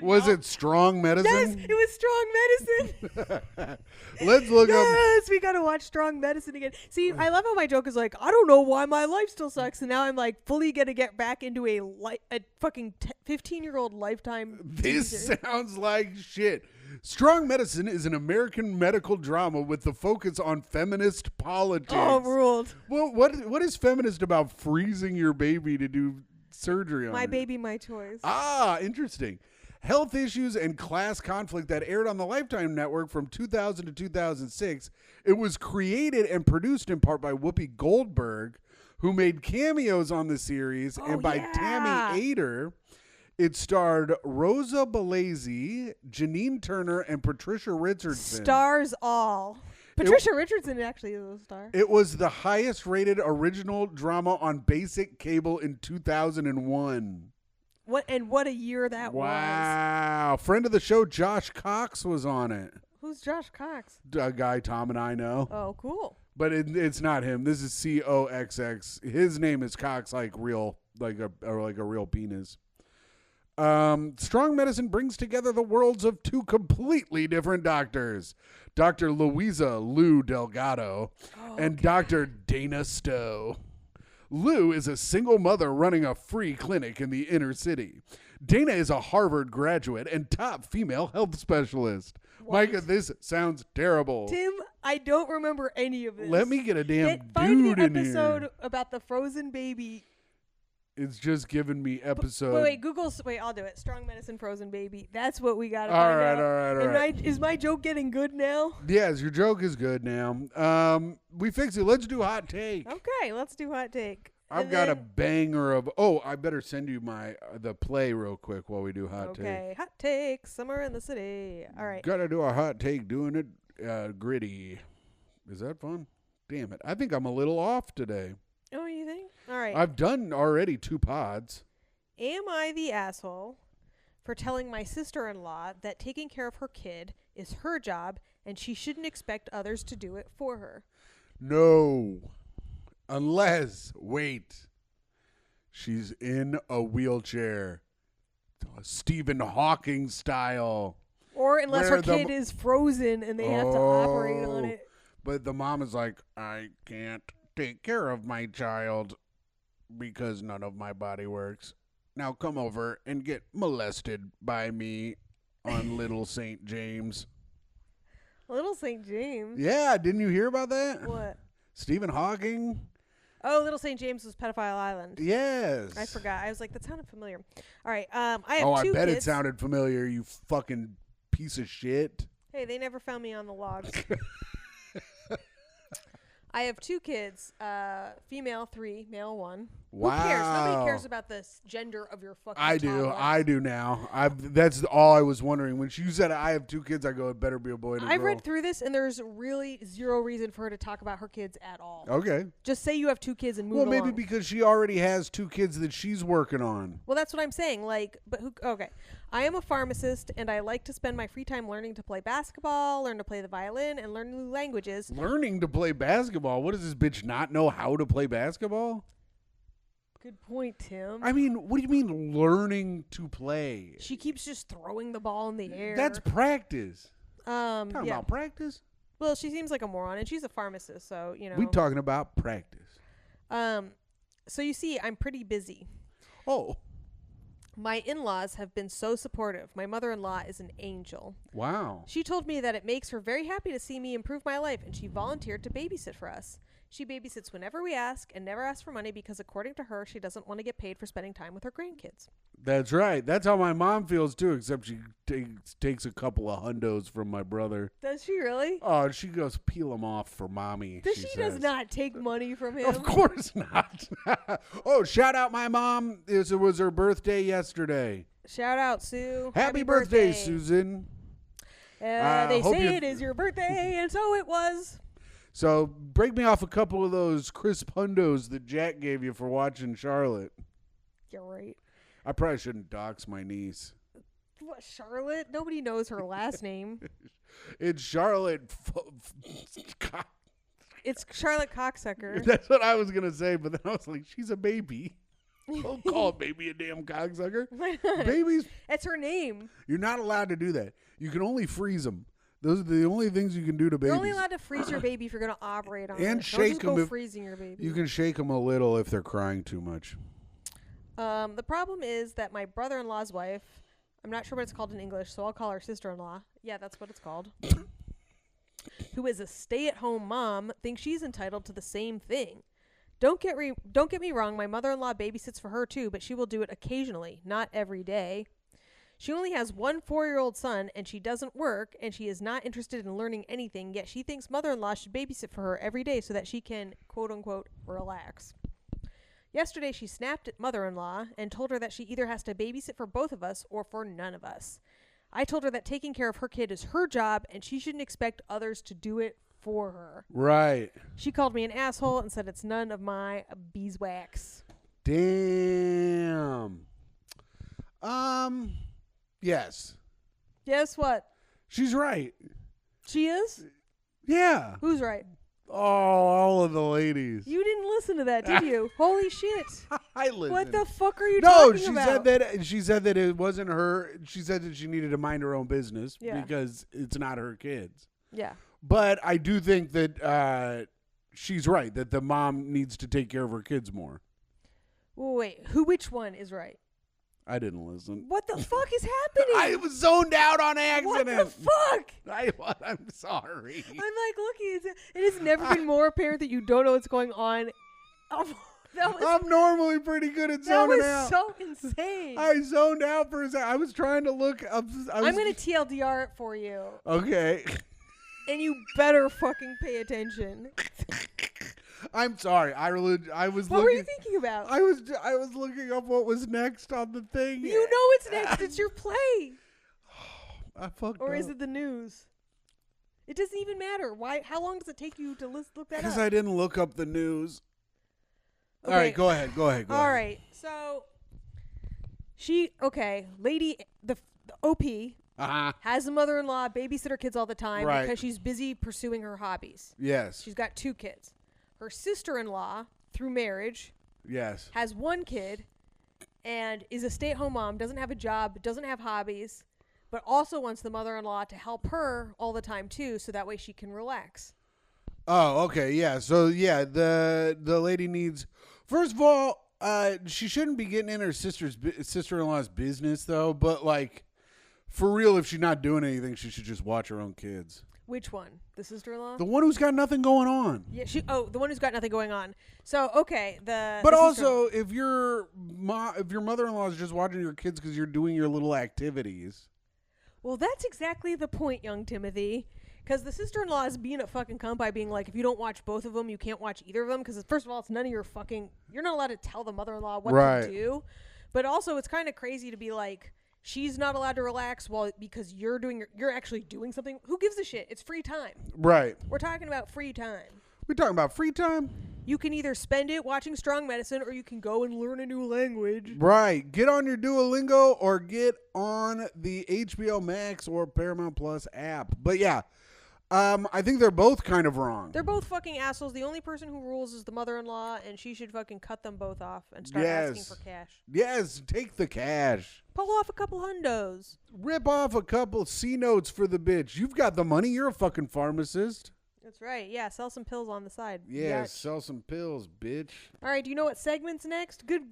Speaker 1: Was
Speaker 2: No.
Speaker 1: it Strong Medicine?
Speaker 2: Yes, it was Strong Medicine.
Speaker 1: Let's look up.
Speaker 2: Yes, we gotta watch Strong Medicine again. See, I love how my joke is like, I don't know why my life still sucks, and now I'm like fully gonna get back into a fucking 15-year-old Lifetime.
Speaker 1: This sounds like shit. Strong Medicine is an American medical drama with the focus on feminist politics.
Speaker 2: Oh, ruled.
Speaker 1: Well, what is feminist about freezing your baby to do surgery on
Speaker 2: My
Speaker 1: it?
Speaker 2: baby, my choice.
Speaker 1: Ah, interesting. Health issues and class conflict that aired on the Lifetime Network from 2000 to 2006. It was created and produced in part by Whoopi Goldberg, who made cameos on the series, and by Tammy Ader. It starred Rosa Balazi, Janine Turner, and Patricia Richardson.
Speaker 2: Stars all. Patricia Richardson actually is a star.
Speaker 1: It was the highest rated original drama on basic cable in 2001.
Speaker 2: What a year that was.
Speaker 1: Wow. Friend of the show, Josh Cox, was on it.
Speaker 2: Who's Josh Cox?
Speaker 1: A guy Tom and I know.
Speaker 2: Oh, cool.
Speaker 1: But it's not him. This is COXX. His name is Cox, like a real penis. Strong Medicine brings together the worlds of two completely different doctors, Dr. Louisa Lou Delgado and Dr. Dana Stowe. Lou is a single mother running a free clinic in the inner city. Dana is a Harvard graduate and top female health specialist.
Speaker 2: What?
Speaker 1: Myka, this sounds terrible.
Speaker 2: Tim, I don't remember any of this.
Speaker 1: Let me get a damn
Speaker 2: Find
Speaker 1: dude
Speaker 2: the
Speaker 1: in
Speaker 2: episode
Speaker 1: here.
Speaker 2: about the frozen baby.
Speaker 1: It's just giving me episode.
Speaker 2: Wait, I'll do it. Strong Medicine Frozen Baby. That's what we got to
Speaker 1: All
Speaker 2: find
Speaker 1: right,
Speaker 2: out.
Speaker 1: all right.
Speaker 2: Is my joke getting good now?
Speaker 1: Yes, your joke is good now. We fixed it. Let's do hot take.
Speaker 2: Okay, let's do hot take.
Speaker 1: I've got a banger of. Oh, I better send you the play real quick while we do hot take.
Speaker 2: Okay, hot take. Summer in the city. All right.
Speaker 1: Gotta do a hot take. Doing it gritty. Is that fun? Damn it! I think I'm a little off today.
Speaker 2: Oh, you think? All right.
Speaker 1: I've done already 2 pods.
Speaker 2: Am I the asshole for telling my sister-in-law that taking care of her kid is her job and she shouldn't expect others to do it for her?
Speaker 1: No. Unless, wait, she's in a wheelchair. Stephen Hawking style.
Speaker 2: Or unless
Speaker 1: Where
Speaker 2: her kid is frozen and they have to operate on it.
Speaker 1: But the mom is like, I can't take care of my child because none of my body works. Now come over and get molested by me on Little St. James.
Speaker 2: Little St. James?
Speaker 1: Yeah, didn't you hear about that?
Speaker 2: What?
Speaker 1: Stephen Hawking?
Speaker 2: Oh, Little St. James was Pedophile Island.
Speaker 1: Yes.
Speaker 2: I forgot. I was like, that sounded familiar. All right. I have 2
Speaker 1: I bet
Speaker 2: kids.
Speaker 1: it sounded familiar, you fucking piece of shit.
Speaker 2: Hey, they never found me on the logs. I have 2 kids, female 3, male 1.
Speaker 1: Wow.
Speaker 2: Who cares? Nobody cares about the gender of your fucking toddler.
Speaker 1: I do now. That's all I was wondering. When you said I have 2 kids, I go, it better be a boy and a girl.
Speaker 2: I've read through this, and there's really 0 reason for her to talk about her kids at all.
Speaker 1: Okay.
Speaker 2: Just say you have 2 kids and move
Speaker 1: Well,
Speaker 2: along.
Speaker 1: maybe because she already has 2 kids that she's working on.
Speaker 2: Well, that's what I'm saying. Okay. I am a pharmacist, and I like to spend my free time learning to play basketball, learn to play the violin, and learn new languages.
Speaker 1: Learning to play basketball? What does this bitch not know how to play basketball?
Speaker 2: Good point, Tim.
Speaker 1: I mean, what do you mean learning to play?
Speaker 2: She keeps just throwing the ball in the air.
Speaker 1: That's practice.
Speaker 2: Yeah.
Speaker 1: About practice?
Speaker 2: Well, she seems like a moron, and she's a pharmacist, so, you know.
Speaker 1: We talking about practice.
Speaker 2: So you see, I'm pretty busy.
Speaker 1: Oh.
Speaker 2: My in-laws have been so supportive. My mother-in-law is an angel.
Speaker 1: Wow.
Speaker 2: She told me that it makes her very happy to see me improve my life, and she volunteered to babysit for us. She babysits whenever we ask and never asks for money because, according to her, she doesn't want to get paid for spending time with her grandkids.
Speaker 1: That's right. That's how my mom feels, too, except she takes a couple of hundos from my brother.
Speaker 2: Does she really?
Speaker 1: Oh, she goes, peel them off for mommy.
Speaker 2: She does not take money from him.
Speaker 1: Of course not. Oh, shout out my mom. It was her birthday yesterday.
Speaker 2: Shout out, Sue.
Speaker 1: Happy birthday, Susan.
Speaker 2: They say it is your birthday, and so it was.
Speaker 1: So break me off a couple of those crisp hundos that Jack gave you for watching Charlotte.
Speaker 2: You're right.
Speaker 1: I probably shouldn't dox my niece.
Speaker 2: What, Charlotte? Nobody knows her last name.
Speaker 1: It's Charlotte.
Speaker 2: It's Charlotte Cocksucker.
Speaker 1: That's what I was going to say, but then I was like, she's a baby. Don't call a baby a damn cocksucker.
Speaker 2: Why not?
Speaker 1: Babies.
Speaker 2: It's her name.
Speaker 1: You're not allowed to do that. You can only freeze them. Those are the only things you can do to babies.
Speaker 2: You're only allowed to freeze your baby if you're going to operate on it.
Speaker 1: And
Speaker 2: Don't
Speaker 1: shake
Speaker 2: just
Speaker 1: them
Speaker 2: go
Speaker 1: if
Speaker 2: freezing your baby.
Speaker 1: You can shake them a little if they're crying too much.
Speaker 2: The problem is that my brother-in-law's wife, I'm not sure what it's called in English, so I'll call her sister-in-law. Yeah, that's what it's called. Who is a stay-at-home mom, thinks she's entitled to the same thing. Don't get me wrong, my mother-in-law babysits for her too, but she will do it occasionally, not every day. She only has one 4-year-old son, and she doesn't work, and she is not interested in learning anything, yet she thinks mother-in-law should babysit for her every day so that she can, quote-unquote, relax. Yesterday, she snapped at mother-in-law and told her that she either has to babysit for both of us or for none of us. I told her that taking care of her kid is her job, and she shouldn't expect others to do it for her.
Speaker 1: Right.
Speaker 2: She called me an asshole and said it's none of my beeswax.
Speaker 1: Damn. Yes.
Speaker 2: Guess what?
Speaker 1: She's right.
Speaker 2: She is?
Speaker 1: Yeah.
Speaker 2: Who's right?
Speaker 1: Oh, all of the ladies.
Speaker 2: You didn't listen to that, did you? Holy shit.
Speaker 1: I listened.
Speaker 2: What the fuck are you talking about?
Speaker 1: She said that it wasn't her. She said that she needed to mind her own business because it's not her kids.
Speaker 2: Yeah.
Speaker 1: But I do think that she's right, that the mom needs to take care of her kids more.
Speaker 2: Wait, which one is right?
Speaker 1: I didn't listen.
Speaker 2: What the fuck is happening?
Speaker 1: I was zoned out on accident.
Speaker 2: What the fuck?
Speaker 1: I'm sorry.
Speaker 2: I'm like, look, it has never been more apparent that you don't know what's going on.
Speaker 1: I'm normally pretty good at zoning out.
Speaker 2: That was so insane.
Speaker 1: I zoned out for a second. I was trying to look up.
Speaker 2: I'm going to TLDR it for you.
Speaker 1: Okay.
Speaker 2: And you better fucking pay attention.
Speaker 1: I'm sorry. I was.
Speaker 2: What were you thinking about?
Speaker 1: I was looking up what was next on the thing.
Speaker 2: You know what's next. It's your play.
Speaker 1: I fucked
Speaker 2: Or
Speaker 1: up.
Speaker 2: is it the news? It doesn't even matter. Why? How long does it take you to look that up?
Speaker 1: Because I didn't look up the news.
Speaker 2: Okay.
Speaker 1: All right, go ahead.
Speaker 2: All right. So lady, the OP has a mother-in-law, babysit her kids all the time because she's busy pursuing her hobbies.
Speaker 1: Yes.
Speaker 2: She's got 2 kids. Her sister-in-law, through marriage, has 1 kid and is a stay-at-home mom, doesn't have a job, doesn't have hobbies, but also wants the mother-in-law to help her all the time too, so that way she can relax.
Speaker 1: Oh, okay, yeah. So the lady needs. First of all, she shouldn't be getting in her sister-in-law's business though. But like, for real, if she's not doing anything, she should just watch her own kids.
Speaker 2: Which one? The sister-in-law?
Speaker 1: The one who's got nothing going on.
Speaker 2: Yeah, the one who's got nothing going on. So, okay,
Speaker 1: But also, if your mother-in-law is just watching your kids because you're doing your little activities.
Speaker 2: Well, that's exactly the point, young Timothy. Because the sister-in-law is being a fucking cunt by being like, if you don't watch both of them, you can't watch either of them. Because first of all, it's none of your fucking. You're not allowed to tell the mother-in-law what to do. But also, it's kind of crazy to be like, she's not allowed to relax because you're actually doing something. Who gives a shit? It's free time.
Speaker 1: Right.
Speaker 2: We're talking about free time.
Speaker 1: We're talking about free time?
Speaker 2: You can either spend it watching Strong Medicine or you can go and learn a new language.
Speaker 1: Right. Get on your Duolingo or get on the HBO Max or Paramount Plus app. But yeah, I think they're both kind of wrong.
Speaker 2: They're both fucking assholes. The only person who rules is the mother-in-law, and she should fucking cut them both off and start asking for cash.
Speaker 1: Yes, take the cash.
Speaker 2: Pull off a couple hundos.
Speaker 1: Rip off a couple C notes for the bitch. You've got the money. You're a fucking pharmacist.
Speaker 2: That's right. Yeah, sell some pills on the side.
Speaker 1: Yeah,
Speaker 2: Yatch.
Speaker 1: sell some pills, bitch.
Speaker 2: All right, do you know what segment's next? Good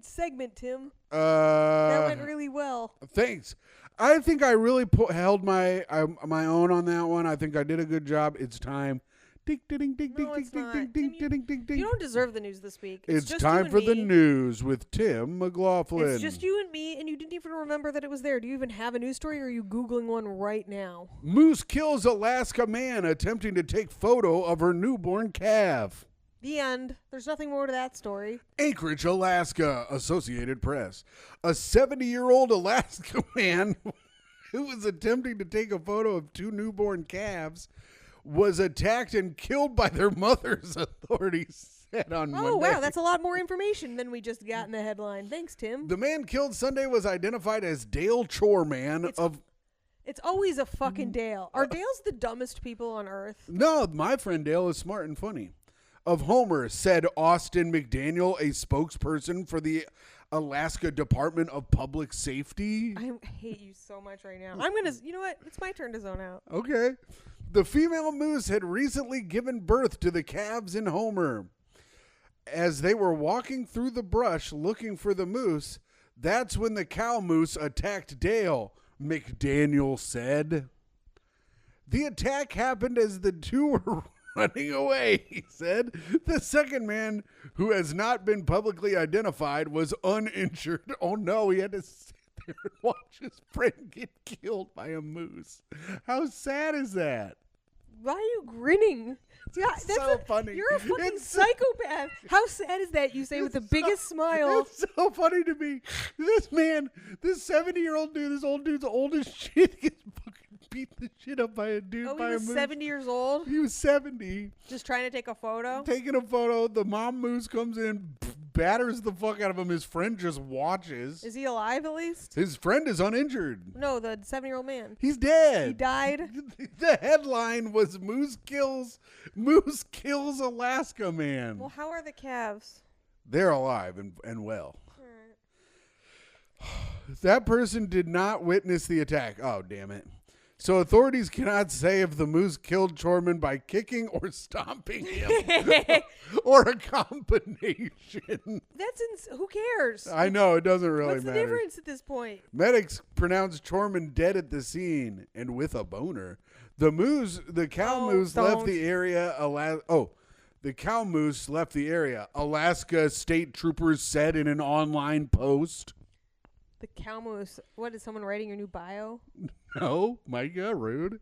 Speaker 2: segment, Tim. That went really well.
Speaker 1: Thanks. I think I really held my own on that one. I think I did a good job. It's time. Ding, ding, ding,
Speaker 2: No,
Speaker 1: ding,
Speaker 2: it's
Speaker 1: ding,
Speaker 2: not.
Speaker 1: ding,
Speaker 2: Tim,
Speaker 1: ding, ding, ding, ding.
Speaker 2: You don't deserve the news this week.
Speaker 1: It's
Speaker 2: just
Speaker 1: time
Speaker 2: you
Speaker 1: for
Speaker 2: and
Speaker 1: the
Speaker 2: me.
Speaker 1: news with Tim McLaughlin.
Speaker 2: It's just you and me, and you didn't even remember that it was there. Do you even have a news story, or are you Googling one right now?
Speaker 1: Moose kills Alaska man attempting to take photo of her newborn calf.
Speaker 2: The end. There's nothing more to that story.
Speaker 1: Anchorage, Alaska, Associated Press. A 70-year-old Alaska man who was attempting to take a photo of two newborn calves was attacked and killed by their mothers, authorities said on Monday.
Speaker 2: Oh, wow. That's a lot more information than we just got in the headline. Thanks, Tim.
Speaker 1: The man killed Sunday was identified as Dale Choreman of...
Speaker 2: It's always a fucking Dale. Are Dales the dumbest people on earth?
Speaker 1: No, my friend Dale is smart and funny. Of Homer, said Austin McDaniel, a spokesperson for the Alaska Department of Public Safety.
Speaker 2: I hate you so much right now. I'm going to... You know what? It's my turn to zone out.
Speaker 1: Okay. The female moose had recently given birth to the calves in Homer. As they were walking through the brush looking for the moose, that's when the cow moose attacked Dale, McDaniel said. The attack happened as the two were running away, he said. The second man, who has not been publicly identified, was uninjured. Oh no, he had to sit there and watch his friend get killed by a moose. How sad is that?
Speaker 2: Why are you grinning? Yeah, that's
Speaker 1: so funny.
Speaker 2: You're a fucking psychopath. How sad is that? You say with the biggest smile.
Speaker 1: It's so funny to me. This man, this 70-year-old dude, this old dude's old as shit, gets fucking beat the shit up by a dude
Speaker 2: Oh,
Speaker 1: by
Speaker 2: he
Speaker 1: a
Speaker 2: was
Speaker 1: moose.
Speaker 2: 70 years old?
Speaker 1: He was 70.
Speaker 2: Just trying to take a photo?
Speaker 1: Taking a photo. The mom moose comes in, batters the fuck out of him. His friend just watches.
Speaker 2: Is he alive at least?
Speaker 1: His friend is uninjured.
Speaker 2: No, the 7-year-old man.
Speaker 1: He's dead.
Speaker 2: He died?
Speaker 1: The headline was Moose kills Alaska man.
Speaker 2: Well, how are the calves?
Speaker 1: They're alive and well.
Speaker 2: All right.
Speaker 1: That person did not witness the attack. Oh, damn it. So authorities cannot say if the moose killed Choreman by kicking or stomping him or a combination.
Speaker 2: Who cares?
Speaker 1: I know, it doesn't really
Speaker 2: What's the
Speaker 1: matter.
Speaker 2: difference at this point?
Speaker 1: Medics pronounced Choreman dead at the scene and with a boner. The cow moose left the area. The cow moose left the area. Alaska state troopers said in an online post.
Speaker 2: The cow moose. What, is someone writing your new bio?
Speaker 1: No, Myka, rude.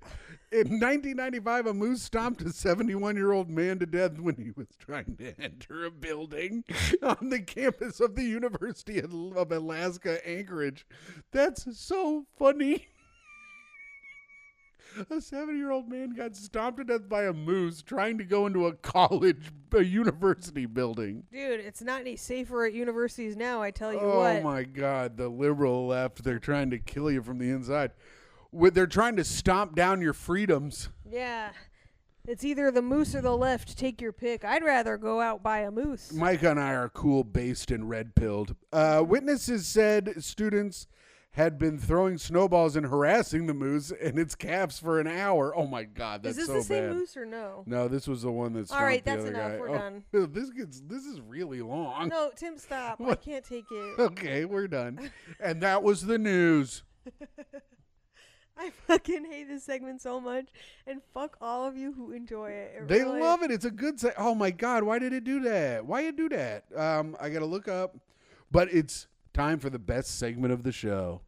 Speaker 1: In 1995, a moose stomped a 71-year-old man to death when he was trying to enter a building on the campus of the University of Alaska, Anchorage. That's so funny. A 70-year-old man got stomped to death by a moose trying to go into a university building.
Speaker 2: Dude, it's not any safer at universities now, I tell you
Speaker 1: what.
Speaker 2: what.
Speaker 1: Oh, my God. The liberal left, they're trying to kill you from the inside. They're trying to stomp down your freedoms.
Speaker 2: Yeah. It's either the moose or the left. Take your pick. I'd rather go out by a moose.
Speaker 1: Myka and I are cool, based, and red-pilled. Witnesses said students had been throwing snowballs and harassing the moose and its calves for an hour. Oh, my God, that's so bad.
Speaker 2: Is this the same moose or no?
Speaker 1: No, this was the one that stomped
Speaker 2: All right,
Speaker 1: the
Speaker 2: that's
Speaker 1: other
Speaker 2: enough.
Speaker 1: guy.
Speaker 2: We're done.
Speaker 1: This is really long.
Speaker 2: No, Tim, stop. I can't take it.
Speaker 1: Okay, we're done. And that was the news.
Speaker 2: I fucking hate this segment so much, and fuck all of you who enjoy it.
Speaker 1: They love it. It's a good Oh, my God, why did it do that? Why did it do that? I got to look up. But it's time for the best segment of the show.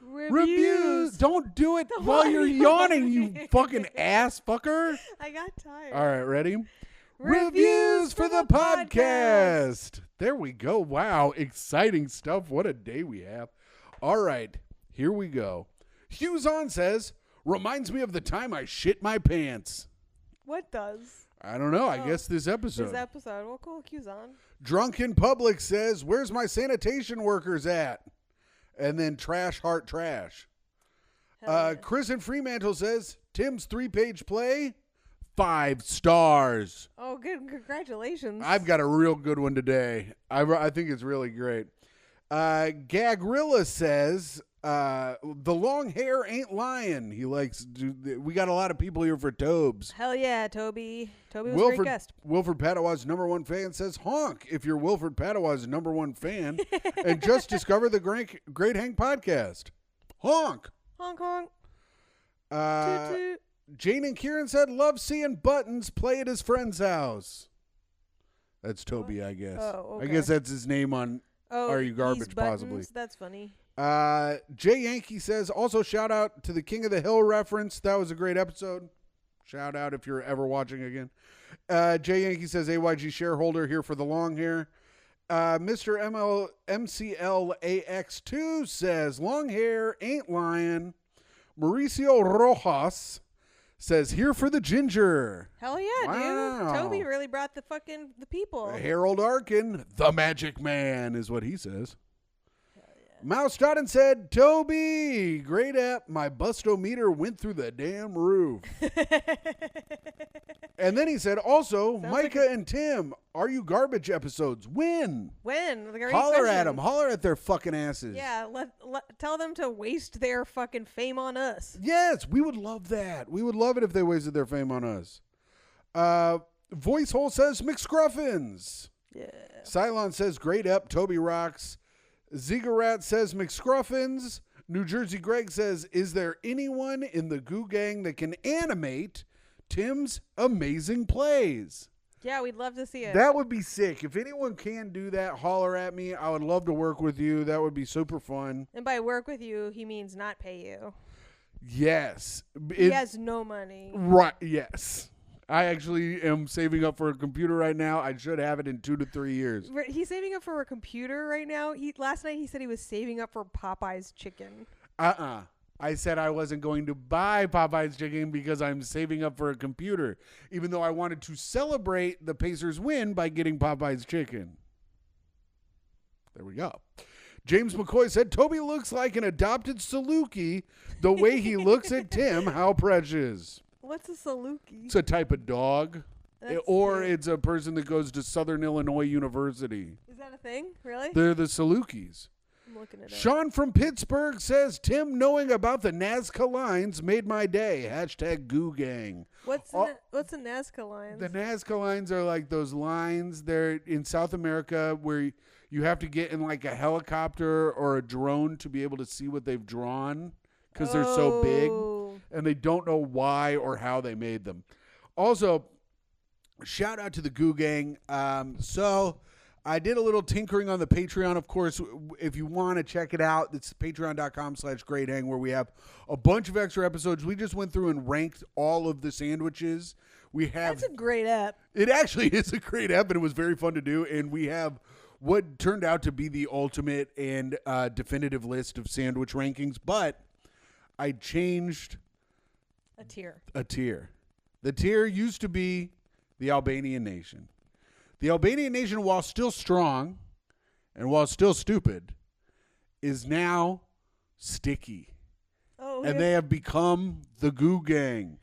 Speaker 1: Reviews. Don't do it while you're yawning, you fucking ass fucker.
Speaker 2: I got tired.
Speaker 1: All right, ready? Reviews for the podcast. There we go. Wow, exciting stuff. What a day we have. All right, here we go. Hughes on says, reminds me of the time I shit my pants.
Speaker 2: What does?
Speaker 1: I don't know. I guess this episode.
Speaker 2: Well, cool. Q's on.
Speaker 1: Drunken Public says, where's my sanitation workers at? And then Trash Heart Trash.
Speaker 2: Yeah.
Speaker 1: Chris in Fremantle says, Tim's 3-page play, 5 stars.
Speaker 2: Oh, good. Congratulations.
Speaker 1: I've got a real good one today. I think it's really great. Gagrilla says, The long hair ain't lying. He likes. We got a lot of people here for Tobes.
Speaker 2: Hell yeah, Toby. Toby was a great guest.
Speaker 1: Wilfred Padaw's #1 fan says honk if you're Wilfred Padaw's #1 fan and just discover the Great Hank podcast. Honk.
Speaker 2: Honk honk.
Speaker 1: Toot,
Speaker 2: toot.
Speaker 1: Jane and Kieran said love seeing Buttons play at his friend's house. That's Toby, I guess.
Speaker 2: Oh, okay.
Speaker 1: I guess that's his name on Are You Garbage, possibly.
Speaker 2: That's funny.
Speaker 1: Jay Yankee says, also shout out to the King of the Hill reference. That was a great episode. Shout out if you're ever watching again. Jay Yankee says, AYG shareholder here for the long hair. Mr. MCLAX2 says, long hair ain't lying. Mauricio Rojas says, here for the ginger.
Speaker 2: Hell yeah,
Speaker 1: wow.
Speaker 2: dude. Toby really brought the people.
Speaker 1: Harold Arkin, the magic man, is what he says. Mouse Dotton said, Toby, great app. My bustometer went through the damn roof. And then he said, also, Myka and Tim, Are You Garbage episodes? When? Holler at them. Holler at their fucking asses.
Speaker 2: Yeah, tell them to waste their fucking fame on us.
Speaker 1: Yes, we would love that. We would love it if they wasted their fame on us. Voicehole says, McScruffins.
Speaker 2: Yeah.
Speaker 1: Cylon says, great app. Toby rocks. Zigarat says McScruffins. New Jersey Greg says, is there anyone in the Goo Gang that can animate Tim's amazing plays?
Speaker 2: Yeah, we'd love to see it.
Speaker 1: That would be sick. If anyone can do that, holler at me. I would love to work with you. That would be super fun.
Speaker 2: And by work with you, he means not pay you.
Speaker 1: Yes.
Speaker 2: He has no money.
Speaker 1: Right, yes. I actually am saving up for a computer right now. I should have it in 2 to 3 years.
Speaker 2: He's saving up for a computer right now. Last night he said he was saving up for Popeye's chicken.
Speaker 1: I said I wasn't going to buy Popeye's chicken because I'm saving up for a computer, even though I wanted to celebrate the Pacers' win by getting Popeye's chicken. There we go. James McCoy said, Toby looks like an adopted Saluki the way he looks at Tim. How precious.
Speaker 2: What's a Saluki?
Speaker 1: It's a type of dog. It's a person that goes to Southern Illinois University.
Speaker 2: Is that a thing? Really?
Speaker 1: They're the Salukis.
Speaker 2: I'm looking it up.
Speaker 1: Sean from Pittsburgh says, Tim knowing about the Nazca lines made my day. # Goo Gang.
Speaker 2: What's the Nazca lines?
Speaker 1: The Nazca lines are like those lines. They're in South America where you have to get in like a helicopter or a drone to be able to see what they've drawn because they're so big. And they don't know why or how they made them. Also, shout out to the Goo Gang. So I did a little tinkering on the Patreon. Of course, if you want to check it out, it's patreon.com/greathang where we have a bunch of extra episodes. We just went through and ranked all of the sandwiches. That's
Speaker 2: a great app.
Speaker 1: It actually is a great app, and it was very fun to do. And we have what turned out to be the ultimate and definitive list of sandwich rankings. But I changed
Speaker 2: a tier.
Speaker 1: The tier used to be the Albanian Nation. The Albanian Nation, while still strong and while still stupid, is now sticky. And they have become the Goo Gang.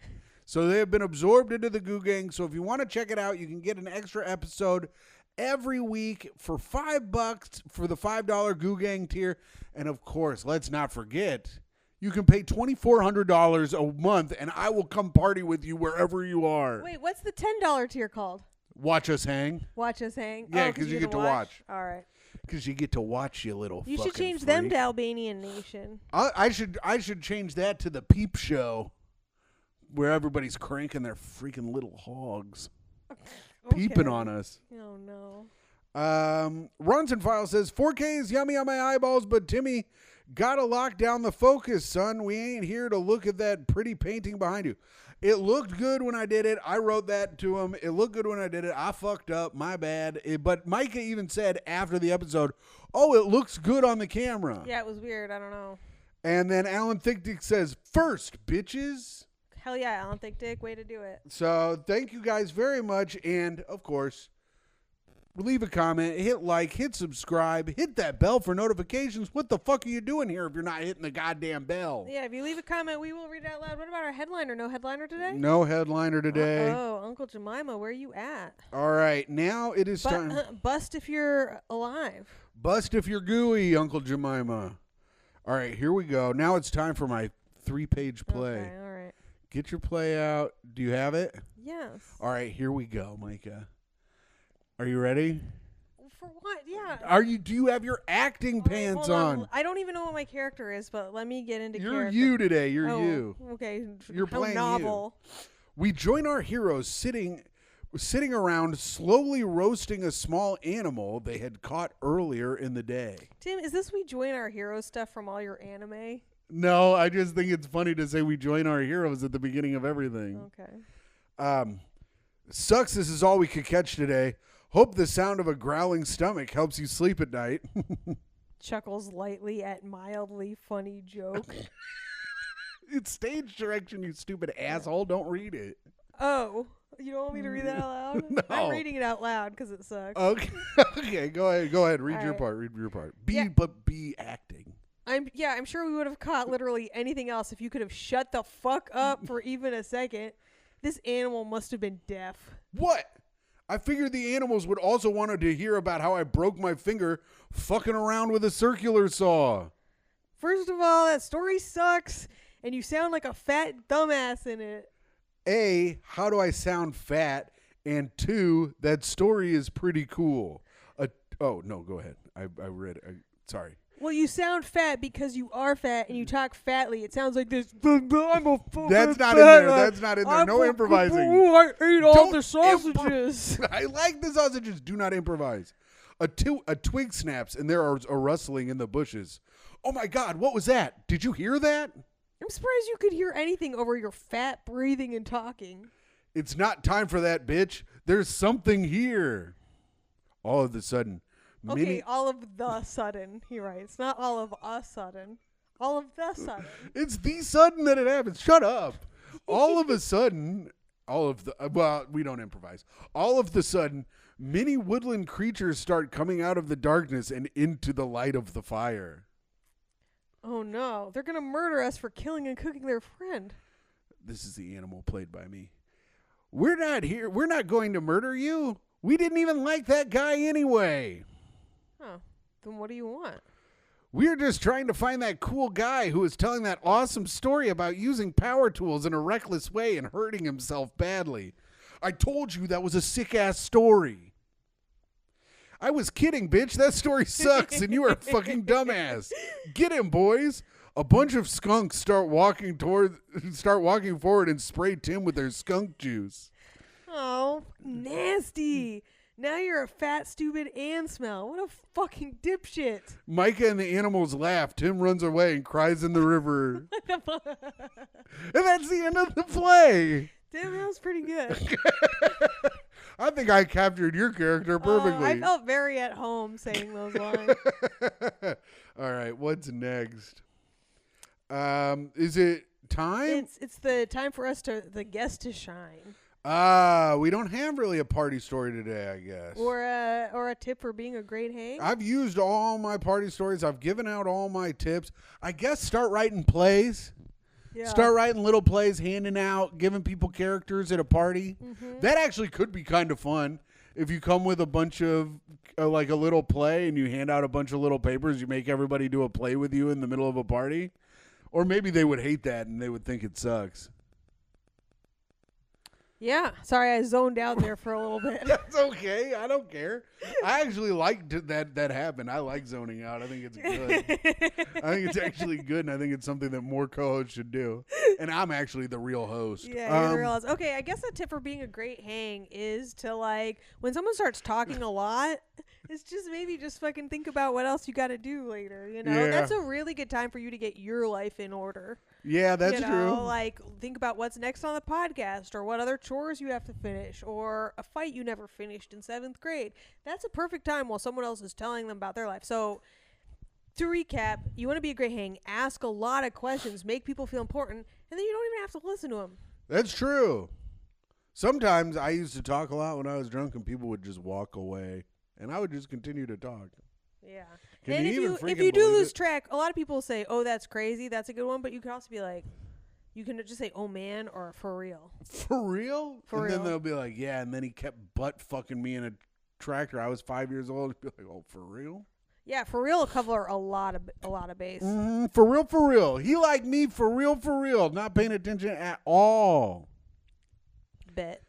Speaker 1: So they have been absorbed into the Goo Gang. So if you want to check it out, you can get an extra episode every week for $5 for the $5 Goo Gang tier. And of course, let's not forget, you can pay $2,400 a month, and I will come party with you wherever you are.
Speaker 2: Wait, what's the $10 tier called?
Speaker 1: Watch us hang.
Speaker 2: Watch us hang.
Speaker 1: Yeah, because you get to watch.
Speaker 2: All right.
Speaker 1: Because you get to watch, you little.
Speaker 2: You should change
Speaker 1: freak.
Speaker 2: them to Albanian Nation.
Speaker 1: I should change that to the Peep Show, where everybody's cranking their freaking little hogs, peeping on us.
Speaker 2: Oh no.
Speaker 1: Runs and File says 4K is yummy on my eyeballs, but Timmy. Gotta lock down the focus, son. We ain't here to look at that pretty painting behind you. It looked good when I did it. I wrote that to him. It looked good when I did it. I fucked up. My bad. But Myka even said after the episode, oh, it looks good on the camera.
Speaker 2: Yeah, it was weird. I don't know.
Speaker 1: And then Alan Thick Says, first, bitches.
Speaker 2: Hell yeah, Alan Thick. Way to do it.
Speaker 1: So thank you guys very much. And, of course, leave a comment, hit like, hit subscribe, hit that bell for notifications. What the fuck are you doing here if you're not hitting the goddamn bell?
Speaker 2: Yeah, if you leave a comment, we will read it out loud. What about our headliner? No headliner today?
Speaker 1: No headliner today.
Speaker 2: Oh, Uncle Jemima, where are you at?
Speaker 1: All right, now it is time.
Speaker 2: Bust if you're alive.
Speaker 1: Bust if you're gooey, Uncle Jemima. All right, here we go. Now it's time for my 3-page play.
Speaker 2: Okay, all right.
Speaker 1: Get your play out. Do you have it?
Speaker 2: Yes.
Speaker 1: All right, here we go, Myka. Are you ready?
Speaker 2: For what? Yeah.
Speaker 1: Do you have your acting pants
Speaker 2: Hold
Speaker 1: on?
Speaker 2: I don't even know what my character is, but let me get into
Speaker 1: You're
Speaker 2: character.
Speaker 1: you today. You're you.
Speaker 2: Okay.
Speaker 1: You're
Speaker 2: How
Speaker 1: playing
Speaker 2: novel.
Speaker 1: you. We join our heroes sitting around slowly roasting a small animal they had caught earlier in the day.
Speaker 2: Tim, is this we join our hero stuff from all your anime?
Speaker 1: No, I just think it's funny to say we join our heroes at the beginning of everything.
Speaker 2: Okay.
Speaker 1: Sucks this is all we could catch today. Hope the sound of a growling stomach helps you sleep at night.
Speaker 2: Chuckles lightly at mildly funny joke.
Speaker 1: It's stage direction, you stupid asshole. Don't read it.
Speaker 2: Oh, you don't want me to read that out loud?
Speaker 1: No.
Speaker 2: I'm reading it out loud because it sucks.
Speaker 1: Okay. Okay, go ahead. Read
Speaker 2: All
Speaker 1: your
Speaker 2: right.
Speaker 1: part. Read your part.
Speaker 2: Yeah.
Speaker 1: But be acting.
Speaker 2: I'm sure we would have caught literally anything else if you could have shut the fuck up for even a second. This animal must have been deaf.
Speaker 1: What? I figured the animals would also want to hear about how I broke my finger fucking around with a circular saw.
Speaker 2: First of all, that story sucks, and you sound like a fat dumbass in it.
Speaker 1: A, how do I sound fat? And 2, that story is pretty cool. Oh, no, go ahead. I read it. Sorry.
Speaker 2: Well, you sound fat because you are fat and you talk fatly. It sounds like this. I'm a fucking
Speaker 1: That's not
Speaker 2: fat
Speaker 1: in there.
Speaker 2: guy.
Speaker 1: That's not in there. No improvising.
Speaker 2: I ate all
Speaker 1: Don't
Speaker 2: the sausages.
Speaker 1: I like the sausages. Do not improvise. A twig snaps and there is a rustling in the bushes. Oh my God, what was that? Did you hear that?
Speaker 2: I'm surprised you could hear anything over your fat breathing and talking.
Speaker 1: It's not time for that, bitch. There's something here. All of a sudden,
Speaker 2: Okay, all of the sudden, he writes. Not all of a sudden. All of the sudden.
Speaker 1: It's the sudden that it happens. Shut up. All of a sudden, we don't improvise. All of the sudden, many woodland creatures start coming out of the darkness and into the light of the fire.
Speaker 2: Oh no, they're going to murder us for killing and cooking their friend.
Speaker 1: This is the animal played by me. We're not here. We're not going to murder you. We didn't even like that guy anyway.
Speaker 2: Oh, then what do you want?
Speaker 1: We're just trying to find that cool guy who was telling that awesome story about using power tools in a reckless way and hurting himself badly. I told you that was a sick-ass story. I was kidding, bitch. That story sucks, and you are a fucking dumbass. Get him, boys. A bunch of skunks start walking forward and spray Tim with their skunk juice.
Speaker 2: Oh, nasty. Now you're a fat, stupid ant smell. What a fucking dipshit.
Speaker 1: Myka and the animals laugh. Tim runs away and cries in the river. And that's the end of the play.
Speaker 2: Damn, that was pretty good.
Speaker 1: I think I captured your character perfectly.
Speaker 2: I felt very at home saying those lines.
Speaker 1: All right, what's next? Is it time?
Speaker 2: It's the time for the guest to shine.
Speaker 1: We don't have really a party story today, I guess.
Speaker 2: Or a tip for being a great hang.
Speaker 1: I've used all my party stories. I've given out all my tips. I guess start writing plays.
Speaker 2: Yeah.
Speaker 1: Start writing little plays, handing out, giving people characters at a party.
Speaker 2: Mm-hmm.
Speaker 1: That actually could be kind of fun. If you come with a bunch of, like a little play and you hand out a bunch of little papers, you make everybody do a play with you in the middle of a party. Or maybe they would hate that and they would think it sucks.
Speaker 2: Yeah. Sorry, I zoned out there for a little bit.
Speaker 1: That's okay. I don't care. I actually liked that happened. I like zoning out. I think it's good. I think it's actually good, and I think it's something that more co-hosts should do. And I'm actually the real host.
Speaker 2: Yeah, you're the real host. Okay, I guess a tip for being a great hang is to, like, when someone starts talking a lot, it's just fucking think about what else you got to do later, you know?
Speaker 1: Yeah.
Speaker 2: That's a really good time for you to get your life in order.
Speaker 1: Yeah, that's true.
Speaker 2: Like, think about what's next on the podcast or what other chores you have to finish or a fight you never finished in 7th grade. That's a perfect time while someone else is telling them about their life. So, to recap, you want to be a great hang, ask a lot of questions, make people feel important, and then you don't even have to listen to them.
Speaker 1: That's true. Sometimes I used to talk a lot when I was drunk and people would just walk away and I would just continue to talk.
Speaker 2: Yeah.
Speaker 1: Can
Speaker 2: and
Speaker 1: you
Speaker 2: if you do lose track, a lot of people say, oh, that's crazy. That's a good one. But you can also be like, you can just say, oh, man, or for real.
Speaker 1: For real?
Speaker 2: For
Speaker 1: and
Speaker 2: real.
Speaker 1: then they'll be like, yeah. And then he kept butt fucking me in a tractor. I was 5 years old. Be like, oh, for real?
Speaker 2: Yeah, for real, cover a lot of base.
Speaker 1: For real. He like me for real. Not paying attention at all.
Speaker 2: Bet.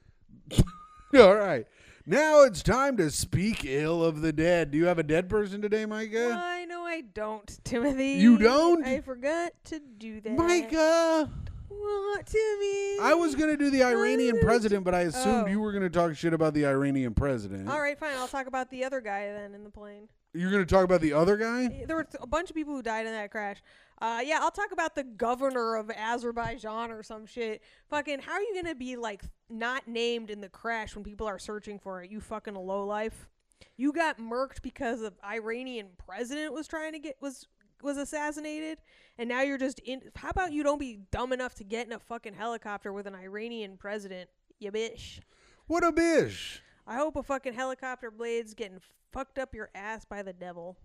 Speaker 1: All right. Now it's time to speak ill of the dead. Do you have a dead person today, Myka?
Speaker 2: Why, no, I don't, Timothy.
Speaker 1: You don't?
Speaker 2: I forgot to do that.
Speaker 1: Myka!
Speaker 2: What, Timmy?
Speaker 1: I was going to do the Iranian president, but I assumed you were going to talk shit about the Iranian president.
Speaker 2: All right, fine. I'll talk about the other guy then in the plane.
Speaker 1: You're going to talk about the other guy?
Speaker 2: There were a bunch of people who died in that crash. Yeah, I'll talk about the governor of Azerbaijan or some shit. Fucking, how are you going to be, like, not named in the crash when people are searching for it? You fucking lowlife. You got murked because the Iranian president was trying to get, was assassinated, and now you're just in. How about you don't be dumb enough to get in a fucking helicopter with an Iranian president, you bitch?
Speaker 1: What a bitch.
Speaker 2: I hope a fucking helicopter blade's getting fucked up your ass by the devil.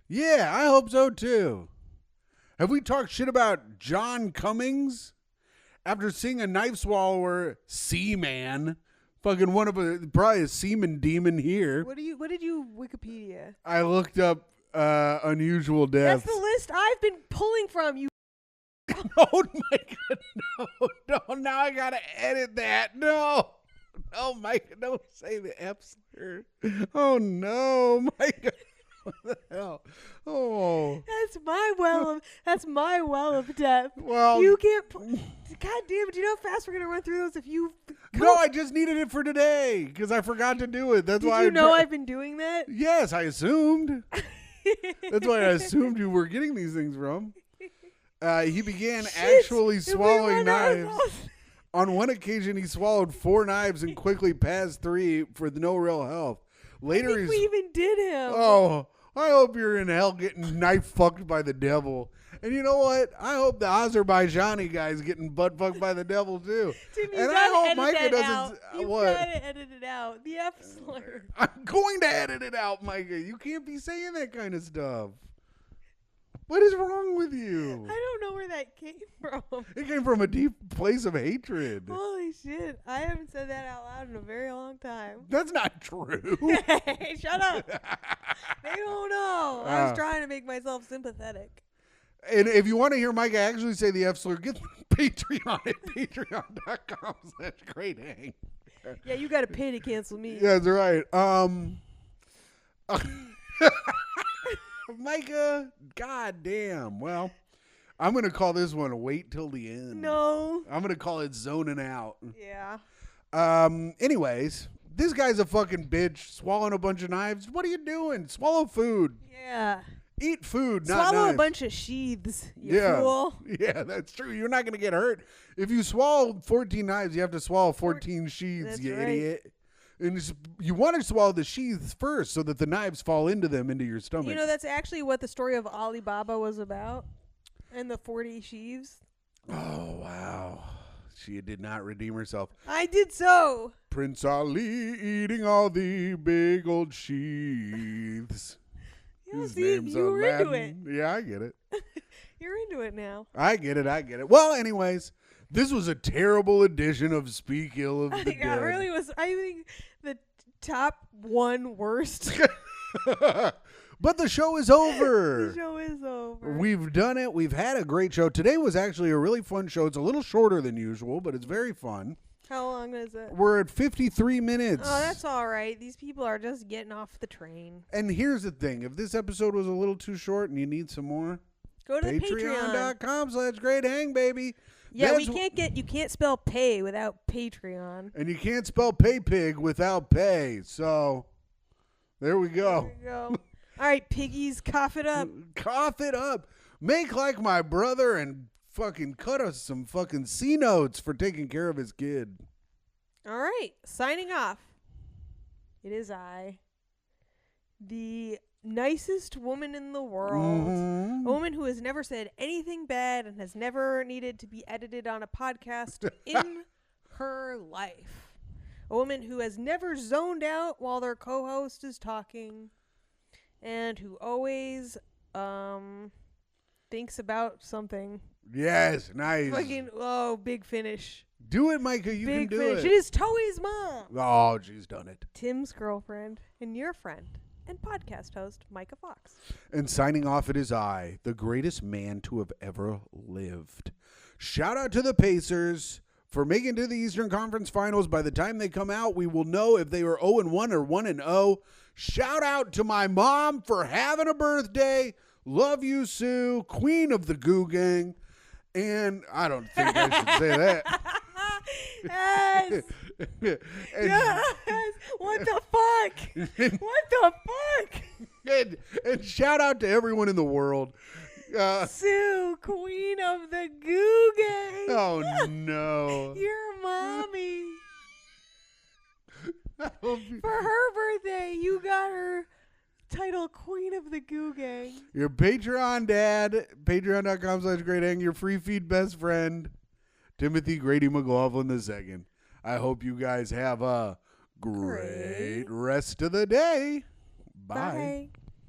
Speaker 1: Yeah, I hope so too. Have we talked shit about John Cummings? After seeing a knife swallower seaman, fucking one of probably a seaman demon here.
Speaker 2: What did you Wikipedia?
Speaker 1: I looked up unusual deaths.
Speaker 2: That's the list I've been pulling from. You.
Speaker 1: Oh my God, no! Now I gotta edit that. No, Myka, don't say the F slur. Oh no, Myka. What the hell? Oh,
Speaker 2: That's my well of death.
Speaker 1: Well,
Speaker 2: you can't. God damn it! Do you know how fast we're gonna run through those if you?
Speaker 1: No, I just needed it for today because I forgot to do it. That's why.
Speaker 2: Did you know I've been doing that?
Speaker 1: Yes, I assumed. That's why I assumed you were getting these things from. He began actually swallowing knives. On one occasion, he swallowed 4 knives and quickly passed 3 for no real health. Later,
Speaker 2: I think we even did him.
Speaker 1: Oh, I hope you're in hell getting knife fucked by the devil. And you know what? I hope the Azerbaijani guy's getting butt fucked by the devil too.
Speaker 2: Tim,
Speaker 1: and I hope Myka doesn't.
Speaker 2: Out. You've gotta edit it out. The F slur.
Speaker 1: I'm going to edit it out, Myka. You can't be saying that kind of stuff. What is wrong with you?
Speaker 2: I don't know where that came from.
Speaker 1: It came from a deep place of hatred.
Speaker 2: Holy shit. I haven't said that out loud in a very long time.
Speaker 1: That's not true.
Speaker 2: Hey, shut up. They don't know. I was trying to make myself sympathetic.
Speaker 1: And if you want to hear Myka actually say the F slur, get Patreon at patreon.com/greathang.
Speaker 2: Yeah, you got to pay to cancel me.
Speaker 1: Yeah, that's right. Myka, goddamn. Well, I'm going to call this one Wait Till the End.
Speaker 2: No.
Speaker 1: I'm going to call it Zoning Out.
Speaker 2: Yeah.
Speaker 1: Anyways, this guy's a fucking bitch swallowing a bunch of knives. What are you doing? Swallow food.
Speaker 2: Yeah.
Speaker 1: Eat food, not
Speaker 2: swallow
Speaker 1: knives.
Speaker 2: a bunch of sheaths, you fool.
Speaker 1: Yeah, that's true. You're not going to get hurt. If you swallow 14 knives, you have to swallow 14 sheaths,
Speaker 2: that's
Speaker 1: you
Speaker 2: right.
Speaker 1: idiot. And you want to swallow the sheaths first so that the knives fall into your stomach.
Speaker 2: You know, that's actually what the story of Alibaba was about and the 40 sheaves.
Speaker 1: Oh, wow. She did not redeem herself.
Speaker 2: I did so.
Speaker 1: Prince Ali eating all the big old sheaths.
Speaker 2: Yeah,
Speaker 1: His
Speaker 2: see,
Speaker 1: name's
Speaker 2: you were into
Speaker 1: Aladdin.
Speaker 2: it.
Speaker 1: Yeah, I get it.
Speaker 2: You're into it now.
Speaker 1: I get it. Well, anyways, this was a terrible edition of Speak Ill of the Dead.
Speaker 2: It really was. I think the top 1 worst.
Speaker 1: But the show is over.
Speaker 2: The show is over.
Speaker 1: We've done it. We've had a great show. Today was actually a really fun show. It's a little shorter than usual, but it's very fun.
Speaker 2: How long is it?
Speaker 1: We're at 53 minutes.
Speaker 2: Oh, that's all right. These people are just getting off the train.
Speaker 1: And here's the thing. If this episode was a little too short and you need some more,
Speaker 2: go to Patreon.
Speaker 1: Patreon.com/greathang, baby.
Speaker 2: Yeah, you can't spell pay without Patreon.
Speaker 1: And you can't spell pay pig without pay. So there we go.
Speaker 2: There we go. All right, piggies, cough it up.
Speaker 1: Cough it up. Make like my brother and fucking cut us some fucking C notes for taking care of his kid.
Speaker 2: All right, signing off. It is I, the nicest woman in the world.
Speaker 1: Mm-hmm.
Speaker 2: A woman who has never said anything bad and has never needed to be edited on a podcast in her life. A woman who has never zoned out while their co-host is talking and who always thinks about something.
Speaker 1: Yes, nice.
Speaker 2: Fucking, big finish.
Speaker 1: Do it, Myka. You
Speaker 2: Big
Speaker 1: can do
Speaker 2: finish.
Speaker 1: it.
Speaker 2: It is Toey's mom.
Speaker 1: Oh, she's done it.
Speaker 2: Tim's girlfriend and your friend. and podcast host, Myka Fox.
Speaker 1: And signing off, it is I, the greatest man to have ever lived. Shout out to the Pacers for making it to the Eastern Conference Finals. By the time they come out, we will know if they were 0-1 or 1-0. Shout out to my mom for having a birthday. Love you, Sue, queen of the Goo Gang. And I don't think I should say that.
Speaker 2: Yes. Yes. What the fuck? What the fuck?
Speaker 1: And shout out to everyone in the world.
Speaker 2: Sue, queen of the Goo Gang.
Speaker 1: Oh, no.
Speaker 2: Your mommy. For her birthday, you got her title Queen of the Goo Gang.
Speaker 1: Your Patreon dad, patreon.com/greathang, your free feed best friend, Timothy Grady McLaughlin II. I hope you guys have a great rest of the day. Bye.
Speaker 2: Bye.